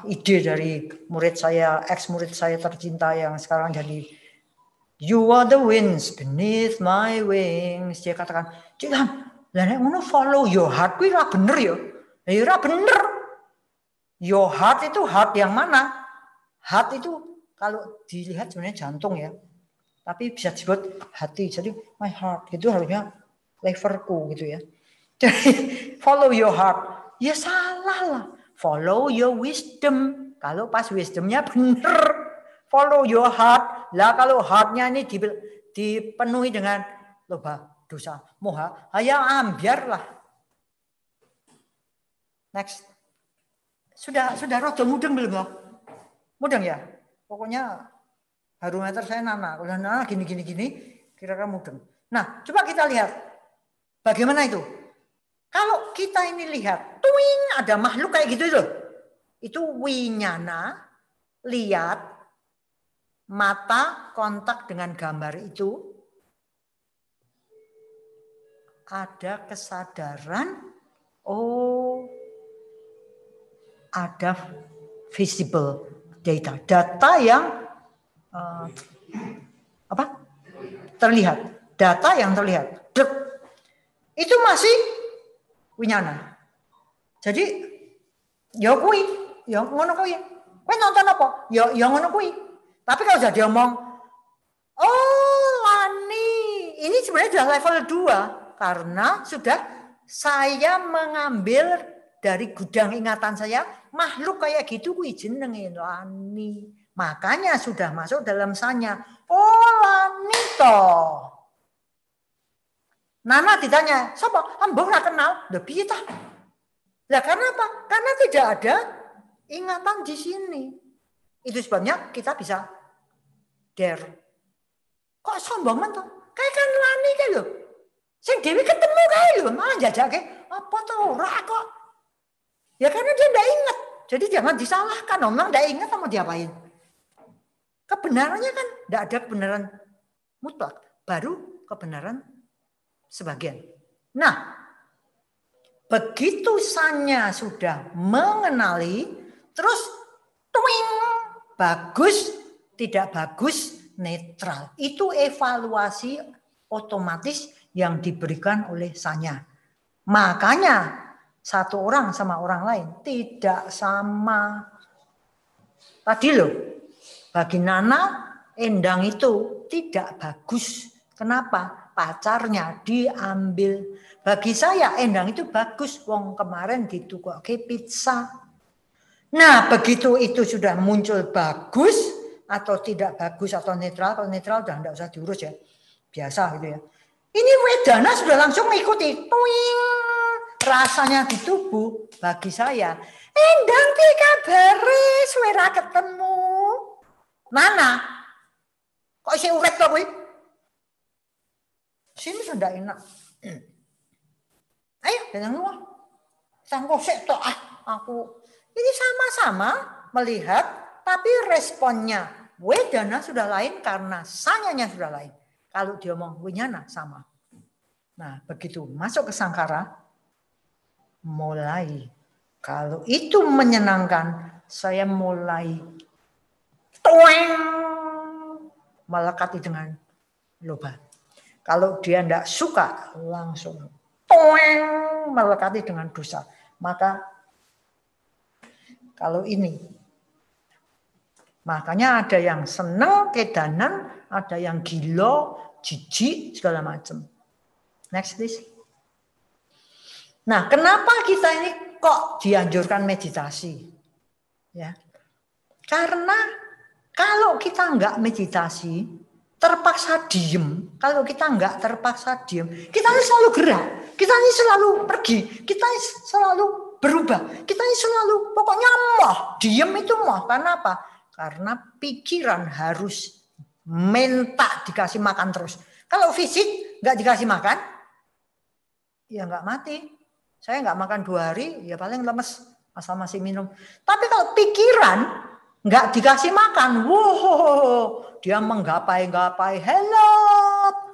ide dari murid saya, ex murid saya tercinta yang sekarang jadi "You are the winds beneath my wings." Dia katakan, "Cik Ham, lah nek ngono follow your heart kuwi ora bener ya." Ya ora bener. Your heart itu heart yang mana? Heart itu kalau dilihat sebenarnya jantung ya. Tapi bisa disebut hati. Jadi my heart itu harusnya leverku gitu ya. Jadi follow your heart. Ya salah lah. Follow your wisdom. Kalau pas wisdomnya benar, follow your heart. Lah kalau heartnya ini dipenuhi dengan loba, dosa, moha, hayang ambiarlah. Next. Sudah rada mudeng belum ya? Mudeng ya? Pokoknya barometer saya Nana. Kalau Nana gini, kira-kira mudeng. Nah, coba kita lihat. Bagaimana itu? Kalau kita ini lihat, tuing, ada makhluk kayak gitu loh. Itu winyana, lihat, mata kontak dengan gambar itu. Ada kesadaran, oh, ada visible data yang terlihat, data yang terlihat. Itu masih winyana. Jadi ya kuwi, ya ngono kuwi. Kowe nonton apa? Ya ngono kuwi. Tapi kalau sudah diomong, oh wani, ini sebenarnya sudah level 2 karena sudah saya mengambil dari gudang ingatan saya makhluk kayak gitu kuwi jenenge lani. Makanya sudah masuk dalam sanya. Oh lani toh. Nana ditanya, "Sapa? Ambo ora kenal." Lho piye tah? Lah karena apa? Karena tidak ada ingatan di sini. Itu sebabnya kita bisa dare. Kok sombong men toh? Kayak kan lani kae lho. Sing dhewe ketemu kae lho, malah jajake apa toh ora kok. Ya karena dia enggak ingat. Jadi jangan disalahkan, orang enggak ingat sama diapain. Kebenarannya kan enggak ada kebenaran mutlak, baru kebenaran sebagian. Nah, begitu sanya sudah mengenali, terus twing, bagus, tidak bagus, netral. Itu evaluasi otomatis yang diberikan oleh sanya. Makanya satu orang sama orang lain tidak sama. Tadi loh, bagi Nana, Endang itu tidak bagus. Kenapa? Pacarnya diambil. Bagi saya Endang itu bagus. Wong kemarin ditukoke pizza. Nah begitu itu sudah muncul bagus atau tidak bagus atau netral. Kalau netral udah tidak usah diurus ya. Biasa gitu ya. Ini wedana sudah langsung mengikuti. Tuing. Rasanya di tubuh bagi saya. Endang ki kabare suara ketemu. Nana. Kok isi urek to kuwi? Sini sudah enak. Ayo, jangan lupa. Sangko sik tok aku. Ini sama-sama melihat, tapi responnya wedana sudah lain karena sanyanya sudah lain. Kalau dia ngomong winyana sama. Nah, begitu masuk ke sangkara, mulai. Kalau itu menyenangkan, saya mulai melekati dengan loba. Kalau dia tidak suka, langsung melekati dengan dosa. Maka kalau ini, makanya ada yang senang kedanan, ada yang gila, jijik, segala macam. Next please. Nah, kenapa kita ini kok dianjurkan meditasi? Ya, karena kalau kita enggak meditasi, terpaksa diem. Kalau kita enggak terpaksa diem, kita ini selalu gerak, kita ini selalu pergi, kita ini selalu berubah, kita ini selalu pokoknya moh, diem itu moh. Karena apa? Karena pikiran harus minta dikasih makan terus. Kalau fisik enggak dikasih makan, ya enggak mati. Saya enggak makan 2 hari, ya paling lemes asal masih minum. Tapi kalau pikiran enggak dikasih makan, wow, dia menggapai-gapai, hello.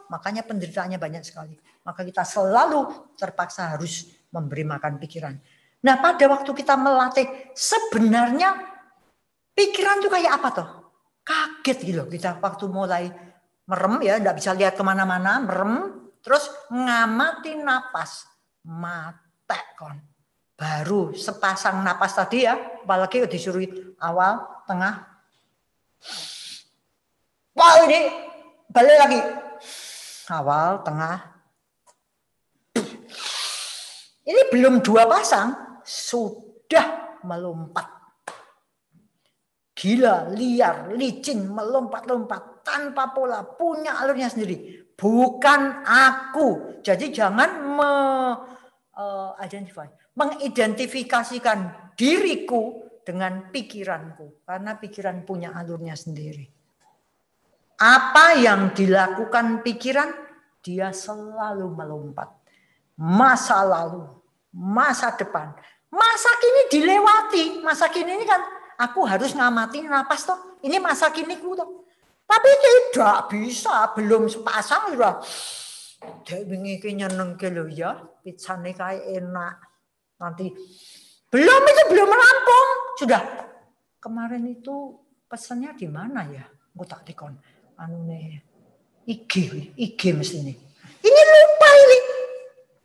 Makanya penderitaannya banyak sekali. Maka kita selalu terpaksa harus memberi makan pikiran. Nah, pada waktu kita melatih, sebenarnya pikiran itu kayak apa toh? Kaget gitu kita waktu mulai merem ya, enggak bisa lihat kemana-mana, merem, terus ngamati napas, mate kon. Baru sepasang napas tadi ya, apalagi disuruh awal, tengah. Wah ini balik lagi. Awal, tengah. Ini belum 2 pasang, sudah melompat. gila, liar, licin, melompat-lompat tanpa pola, punya alurnya sendiri. Bukan aku. Jadi jangan mengidentifikasikan diriku dengan pikiranku, karena pikiran punya alurnya sendiri. Apa yang dilakukan pikiran, dia selalu melompat. Masa lalu, masa depan, masa kini dilewati. Masa kini ini kan aku harus ngamatin napas toh. Ini masa kiniku toh. Tapi tidak bisa, belum sepasang sudah. Dek wingi ki nyenengke lho ya, pizzane kae enak. Nanti belum rampung. Sudah. Kemarin itu pesannya di mana ya? Aku tak tikon. IG mesti ini. Ini lupa ini.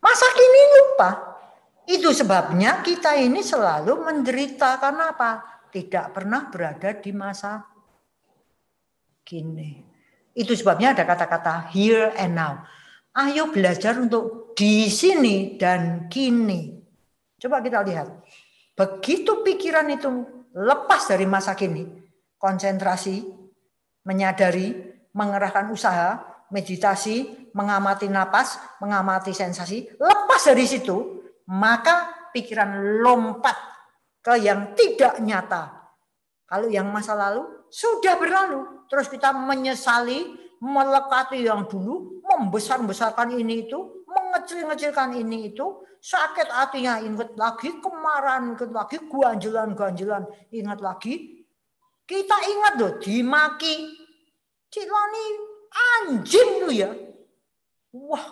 Masa kini lupa. Itu sebabnya kita ini selalu menderita. Karena apa? Tidak pernah berada di masa kini. Itu sebabnya ada kata-kata here and now. Ayo belajar untuk di sini dan kini. Coba kita lihat. Begitu pikiran itu lepas dari masa kini, konsentrasi, menyadari, mengerahkan usaha, meditasi, mengamati napas, mengamati sensasi, lepas dari situ, maka pikiran lompat ke yang tidak nyata. Kalau yang masa lalu sudah berlalu, terus kita menyesali, melekati yang dulu, membesar-besarkan ini itu, mengecil-ngecilkan ini itu, sakit hatinya ingat lagi, kemarahan ingat lagi, ganjelan ingat lagi. Kita ingat loh, dimaki. Cik Lani anjing lu ya. Wah,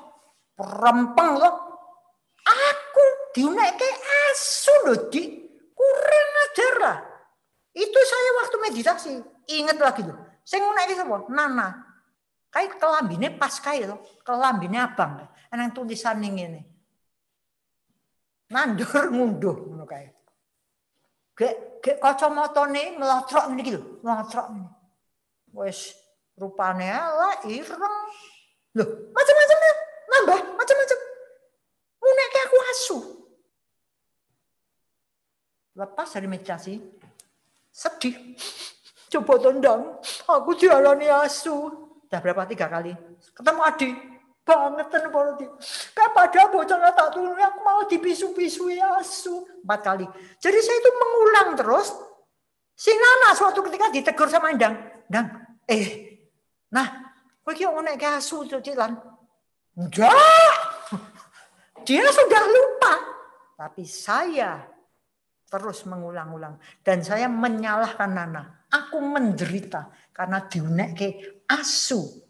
perempeng loh. Aku diunekke asu loh, Dik. Kurang ajar lah. Itu saya waktu meditasi. Ingat lagi loh. Saya ngunekke sapa? Nana. Kayak kelambine pas kae loh. Kelambine abang. Ana tulisan ning ngene. Nandur ngunduh ngono kae. Gek kacamatane melotrok ngene iki lho, melotrok ngene. Wis rupane elek ireng. Loh, macam-macam nambah, macam-macam. Ngunekke aku asu. Lepas dari meditasi, sedih. Coba tendang, aku diarani asu. Udah berapa 3 kali? Ketemu adik. Bangetan politik. Kayak pada bocah tak turun, aku mau dipisu-pisui asu 4 kali. Jadi saya itu mengulang terus. Si Nana suatu ketika ditegur sama Endang. Nah, kowe iki ngono kayak asu Cilan. Enggak. Dia sudah lupa. Tapi saya terus mengulang-ulang dan saya menyalahkan Nana. Aku menderita karena diunekke asu.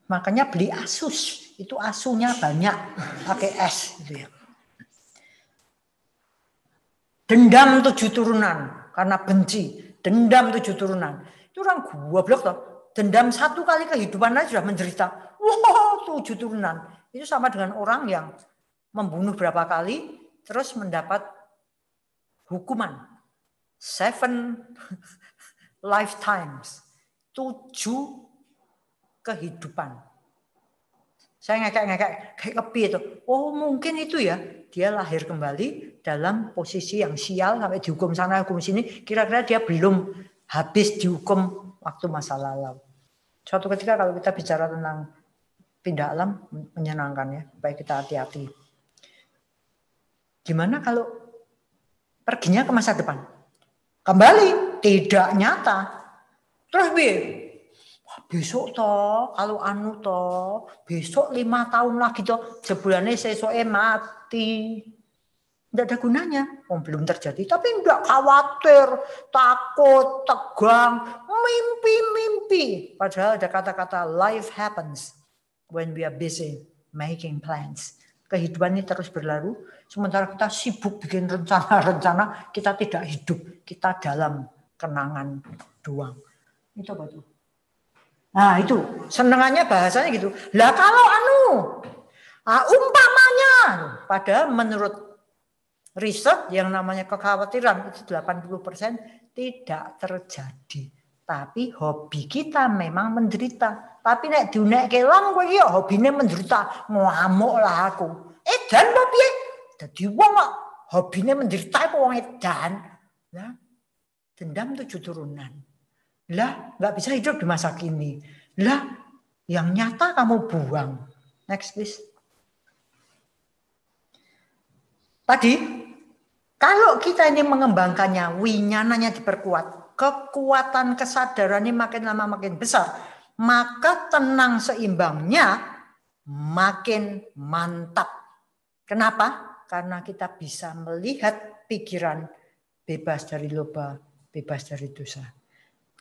Makanya beli Asus, itu asunya banyak, pakai S gitu ya. Dendam 7 turunan karena benci, dendam 7 turunan. Itu orang goblok toh. Dendam 1 kali kehidupan aja sudah menderita. Wah, 7 turunan. Itu sama dengan orang yang membunuh berapa kali terus mendapat hukuman 7 lifetimes. 7 kehidupan. Saya ngekek kayak kepi itu. Oh mungkin itu ya. Dia lahir kembali dalam posisi yang sial sampai dihukum sana hukum sini. Kira-kira dia belum habis dihukum waktu masa lalu. Suatu ketika kalau kita bicara tentang pindah alam menyenangkan ya. Baik kita hati-hati. Gimana kalau perginya ke masa depan? Kembali tidak nyata. Terus besok toh, kalau anu toh, besok 5 tahun lagi toh, sebulannya sesuai mati. Tidak ada gunanya. Belum terjadi. Tapi enggak khawatir, takut, tegang, mimpi. Padahal ada kata-kata life happens when we are busy making plans. Kehidupan ini terus berlalu. Sementara kita sibuk bikin rencana-rencana, kita tidak hidup. Kita dalam kenangan doang. Itu apa tuh? Nah itu senengannya bahasanya gitu. Lah kalau umpamanya, padahal menurut riset yang namanya kekhawatiran itu 80% tidak terjadi. Tapi hobi kita memang menderita. Tapi nek diunekke lang kowe iki hobine menderita, ngamuk lah aku. Edan apa piye? Dadi wong kok hobine menderita kok wong edan. Lah, dendam 7 turunan. Lah, nggak bisa hidup di masa kini. Lah, yang nyata kamu buang. Next, please. Tadi, kalau kita ini mengembangkannya, winyananya diperkuat, kekuatan kesadaran ini makin lama makin besar, maka tenang seimbangnya makin mantap. Kenapa? Karena kita bisa melihat pikiran bebas dari loba, bebas dari dosa.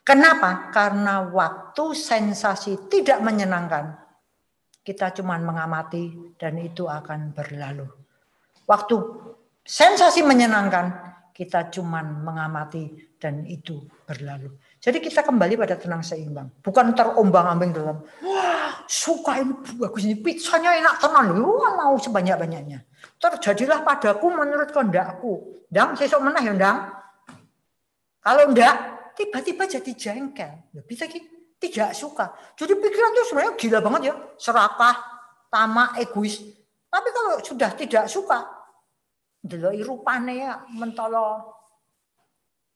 Kenapa? Karena waktu sensasi tidak menyenangkan, kita cuma mengamati dan itu akan berlalu. Waktu sensasi menyenangkan, kita cuma mengamati dan itu berlalu. Jadi kita kembali pada tenang seimbang. Bukan terombang-ambing dalam, wah suka ini bagus, ini pizzanya enak tenan, wah mau sebanyak-banyaknya. Terjadilah padaku menurut kehendakku. Ndang, sesuk meneh ya ndang. Kalau enggak, tiba-tiba jadi jengkel. Ya, bisa gitu, tidak suka. Jadi pikiran itu sebenarnya gila banget ya. Serakah, tamak, egois. Tapi kalau sudah tidak suka, deloi rupane ya mentolo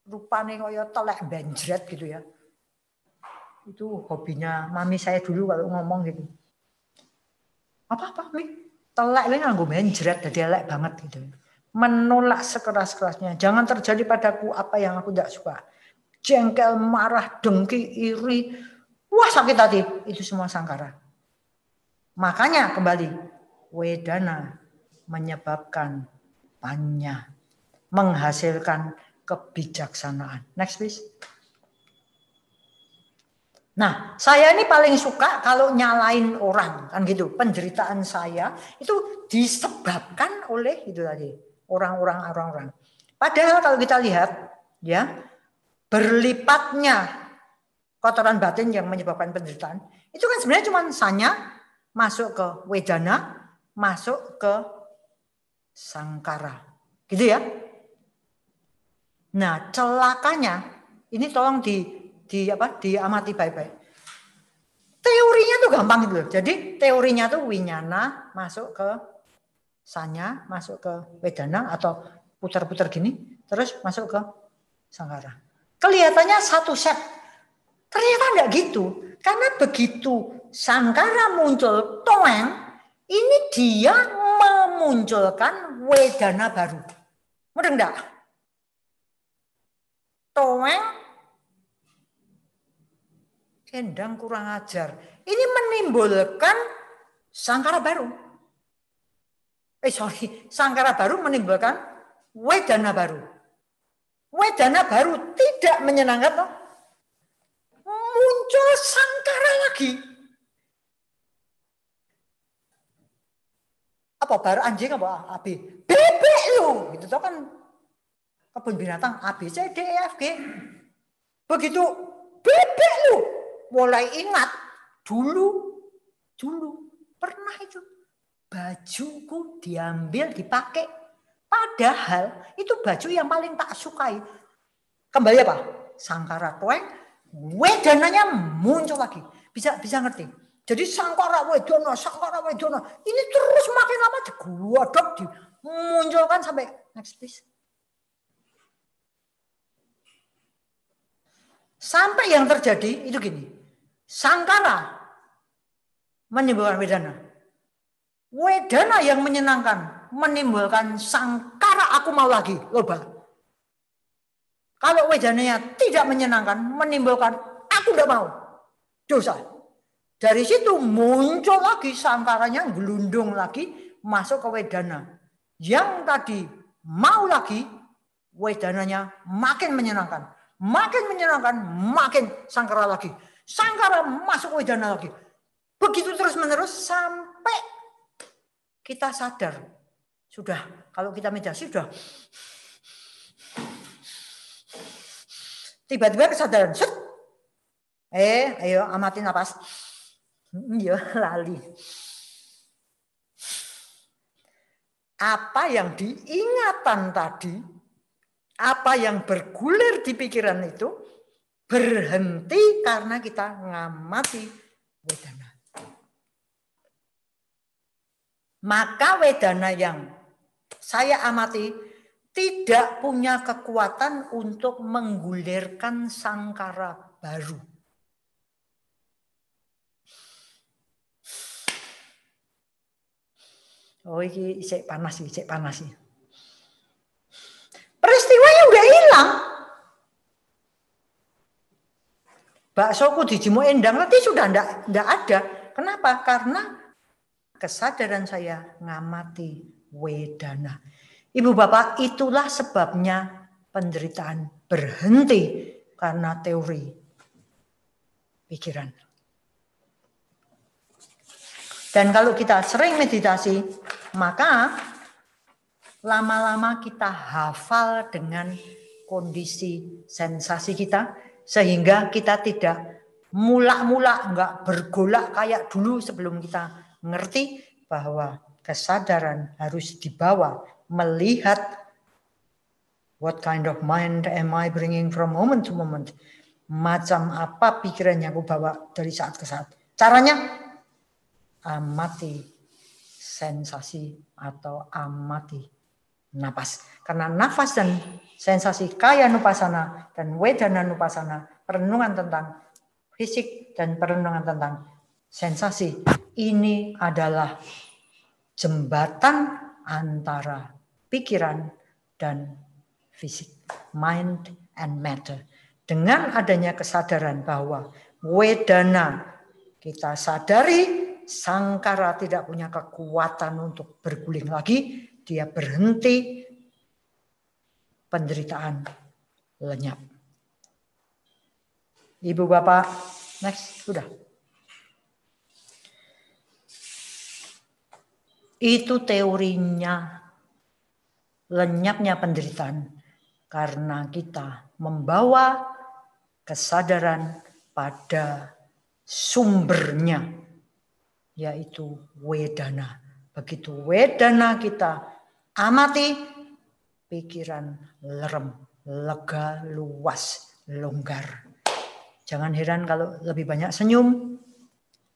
rupane kaya telek benjret gitu ya. Itu hobinya mami saya dulu kalau ngomong gitu. Apa-apa, Mi? Telek ini nganggo benjret, jadi elek banget gitu. Menolak sekeras-kerasnya. Jangan terjadi padaku apa yang aku tidak suka. Jengkel, marah, dengki, iri. Wah sakit hati. Itu semua sangkara. Makanya kembali. Wedana menyebabkan panya. Menghasilkan kebijaksanaan. Next please. Nah, saya ini paling suka kalau nyalain orang, kan gitu. Penderitaan saya itu disebabkan oleh itu tadi, orang-orang. Padahal kalau kita lihat, ya, berlipatnya kotoran batin yang menyebabkan penderitaan, itu kan sebenarnya cuma sanya masuk ke wedana, masuk ke sangkara. Gitu ya. Nah, celakanya ini tolong diamati baik-baik. Teorinya tuh gampang gitu loh. Jadi teorinya tuh winyana masuk ke sanya, masuk ke wedana atau putar-putar gini, terus masuk ke sangkara. Kelihatannya satu set. Ternyata enggak gitu. Karena begitu sangkara muncul, toeng, ini dia memunculkan wedana baru. Mudah enggak? Toeng Endang kurang ajar. Ini menimbulkan sangkara baru. Sangkara baru menimbulkan wedana baru. Wedana baru tidak menyenangkan, toh? Muncul sangkara lagi. Apa baru anjing apa AB? Bebek lu. Itu kan kebun binatang A B C D E F G. Begitu bebek lu. Mulai ingat dulu pernah itu bajuku diambil dipakai, padahal itu baju yang paling tak sukai. Kembali apa? Sangkara toeng, wedananya muncul lagi. Bisa ngerti? Jadi sangkara wedana ini terus makin lama digodok, dimunculkan sampai next please. Sampai yang terjadi itu gini. Sangkara menimbulkan wedana. Wedana yang menyenangkan menimbulkan sangkara aku mau lagi, loba. Kalau wedananya tidak menyenangkan menimbulkan aku tidak mau, dosa. Dari situ muncul lagi sangkaranya, gelundung lagi masuk ke wedana. Yang tadi mau lagi, wedananya makin menyenangkan, makin sangkara lagi. Sangkara masuk wedana lagi. Begitu terus-menerus sampai kita sadar. Sudah, kalau kita meditasi sudah. Tiba-tiba kesadaran. Set. Ayo amatin napas. Ya, lali. Apa yang diingatan tadi, apa yang bergulir di pikiran itu, berhenti karena kita ngamati wedana. Maka wedana yang saya amati tidak punya kekuatan untuk menggulirkan sangkara baru. Oh, ini isek panas sih. Peristiwanya udah hilang. Baksoku dijemuk endang nanti sudah enggak ada. Kenapa? Karena kesadaran saya ngamati wedana. Ibu bapak, itulah sebabnya penderitaan berhenti karena teori pikiran. Dan kalau kita sering meditasi, maka lama-lama kita hafal dengan kondisi sensasi kita, sehingga kita tidak mulak-mulak, enggak bergolak kayak dulu sebelum kita ngerti bahwa kesadaran harus dibawa melihat what kind of mind am I bringing from moment to moment. Macam apa pikiran yang aku bawa dari saat ke saat. Caranya amati sensasi atau amati napas. Karena nafas dan sensasi kaya nupasana dan wedana nupasana, perenungan tentang fisik dan perenungan tentang sensasi, ini adalah jembatan antara pikiran dan fisik, mind and matter. Dengan adanya kesadaran bahwa wedana kita sadari, sangkara tidak punya kekuatan untuk berguling lagi, dia berhenti, penderitaan lenyap. Ibu bapak, next, sudah. Itu teorinya lenyapnya penderitaan karena kita membawa kesadaran pada sumbernya, yaitu wedana. Begitu wedana kita amati, pikiran lerem, lega, luas, longgar. Jangan heran kalau lebih banyak senyum,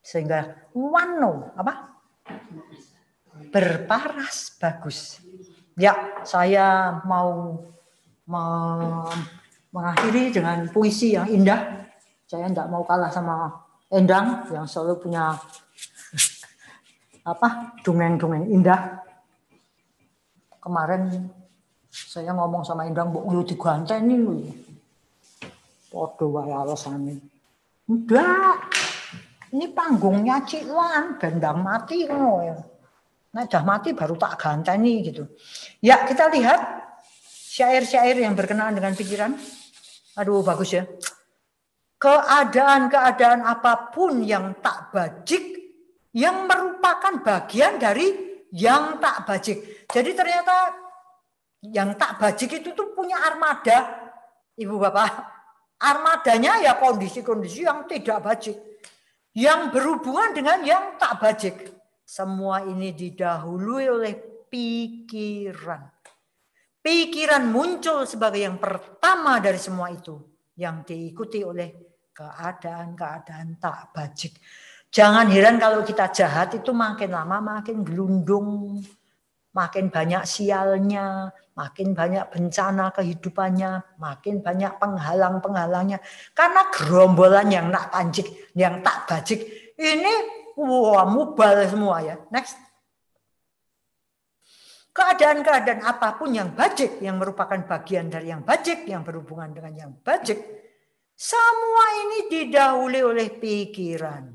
sehingga wano berparas bagus. Ya, saya mau mengakhiri dengan puisi yang indah. Saya tidak mau kalah sama Endang yang selalu punya dongeng-dongeng indah. Kemarin saya ngomong sama Endang, "Mbok yo diganteni lho." Padha wae alasane. Enggak. Ini panggungnya Ciklan, gendang mati ngono ya. Nah, dah mati baru tak ganteni gitu. Ya, kita lihat syair-syair yang berkenaan dengan pikiran. Aduh, bagus ya. Keadaan-keadaan apapun yang tak bajik, yang merupakan bagian dari yang tak bajik. Jadi ternyata yang tak bajik itu tuh punya armada, Ibu Bapak. Armadanya ya kondisi-kondisi yang tidak bajik, yang berhubungan dengan yang tak bajik. Semua ini didahului oleh pikiran. Pikiran muncul sebagai yang pertama dari semua itu, yang diikuti oleh keadaan-keadaan tak bajik. Jangan heran kalau kita jahat itu makin lama makin gelundung, makin banyak sialnya, makin banyak bencana kehidupannya, makin banyak penghalang-penghalangnya. Karena gerombolan yang tak bajik ini mubal semua ya. Next. Keadaan-keadaan apapun yang bajik, yang merupakan bagian dari yang bajik, yang berhubungan dengan yang bajik, semua ini didahului oleh pikiran.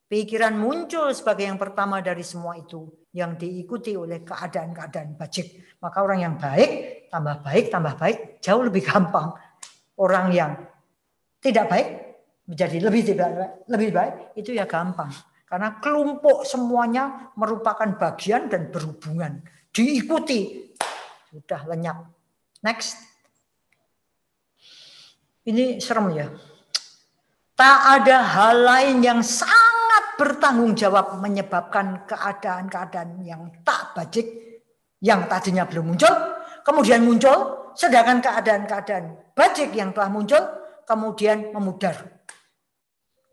Pikiran muncul sebagai yang pertama dari semua itu, yang diikuti oleh keadaan-keadaan bajik. Maka orang yang baik, tambah baik, jauh lebih gampang. Orang yang tidak baik, menjadi lebih baik, itu ya gampang. Karena kelompok semuanya merupakan bagian dan berhubungan. Diikuti, sudah lenyap. Next. Ini serem ya. Tak ada hal lain yang sangat bertanggung jawab menyebabkan keadaan-keadaan yang tak bajik, yang tadinya belum muncul, kemudian muncul, sedangkan keadaan-keadaan bajik yang telah muncul, kemudian memudar.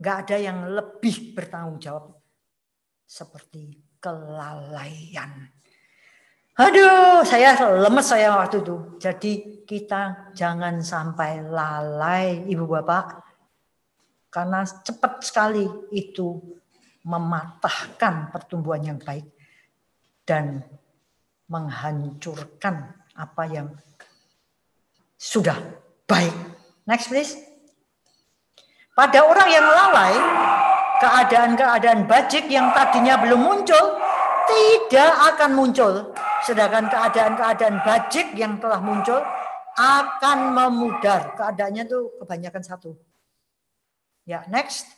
Gak ada yang lebih bertanggung jawab seperti kelalaian. Aduh, saya lemes saya waktu itu. Jadi kita jangan sampai lalai, Ibu Bapak. Karena cepat sekali itu mematahkan pertumbuhan yang baik dan menghancurkan apa yang sudah baik. Next please. Pada orang yang lalai, keadaan-keadaan bajik yang tadinya belum muncul tidak akan muncul. Sedangkan keadaan-keadaan bajik yang telah muncul akan memudar. Keadaannya tuh kebanyakan satu. Ya, next.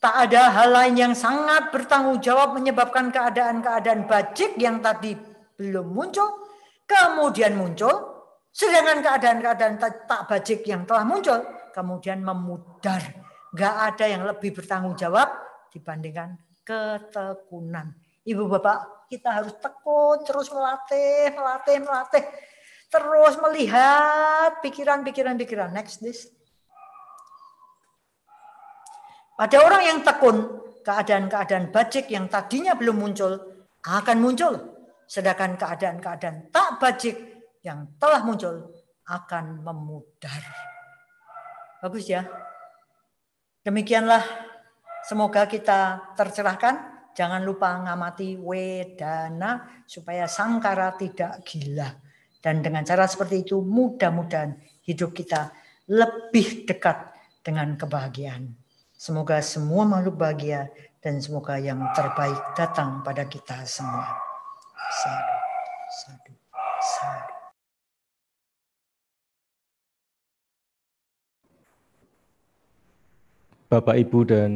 Tak ada hal lain yang sangat bertanggung jawab menyebabkan keadaan-keadaan bajik yang tadi belum muncul, kemudian muncul, sedangkan keadaan-keadaan tak bajik yang telah muncul, kemudian memudar. Gak ada yang lebih bertanggung jawab dibandingkan ketekunan. Ibu Bapak, kita harus tekun, terus melatih. Terus melihat pikiran. Next, this. Pada orang yang tekun, keadaan-keadaan bajik yang tadinya belum muncul akan muncul. Sedangkan keadaan-keadaan tak bajik yang telah muncul akan memudar. Bagus ya. Demikianlah, semoga kita tercerahkan. Jangan lupa ngamati wedana supaya sangkara tidak gila. Dan dengan cara seperti itu mudah-mudahan hidup kita lebih dekat dengan kebahagiaan. Semoga semua makhluk bahagia dan semoga yang terbaik datang pada kita semua. Sadu, sadu, sadu. Bapak, Ibu, dan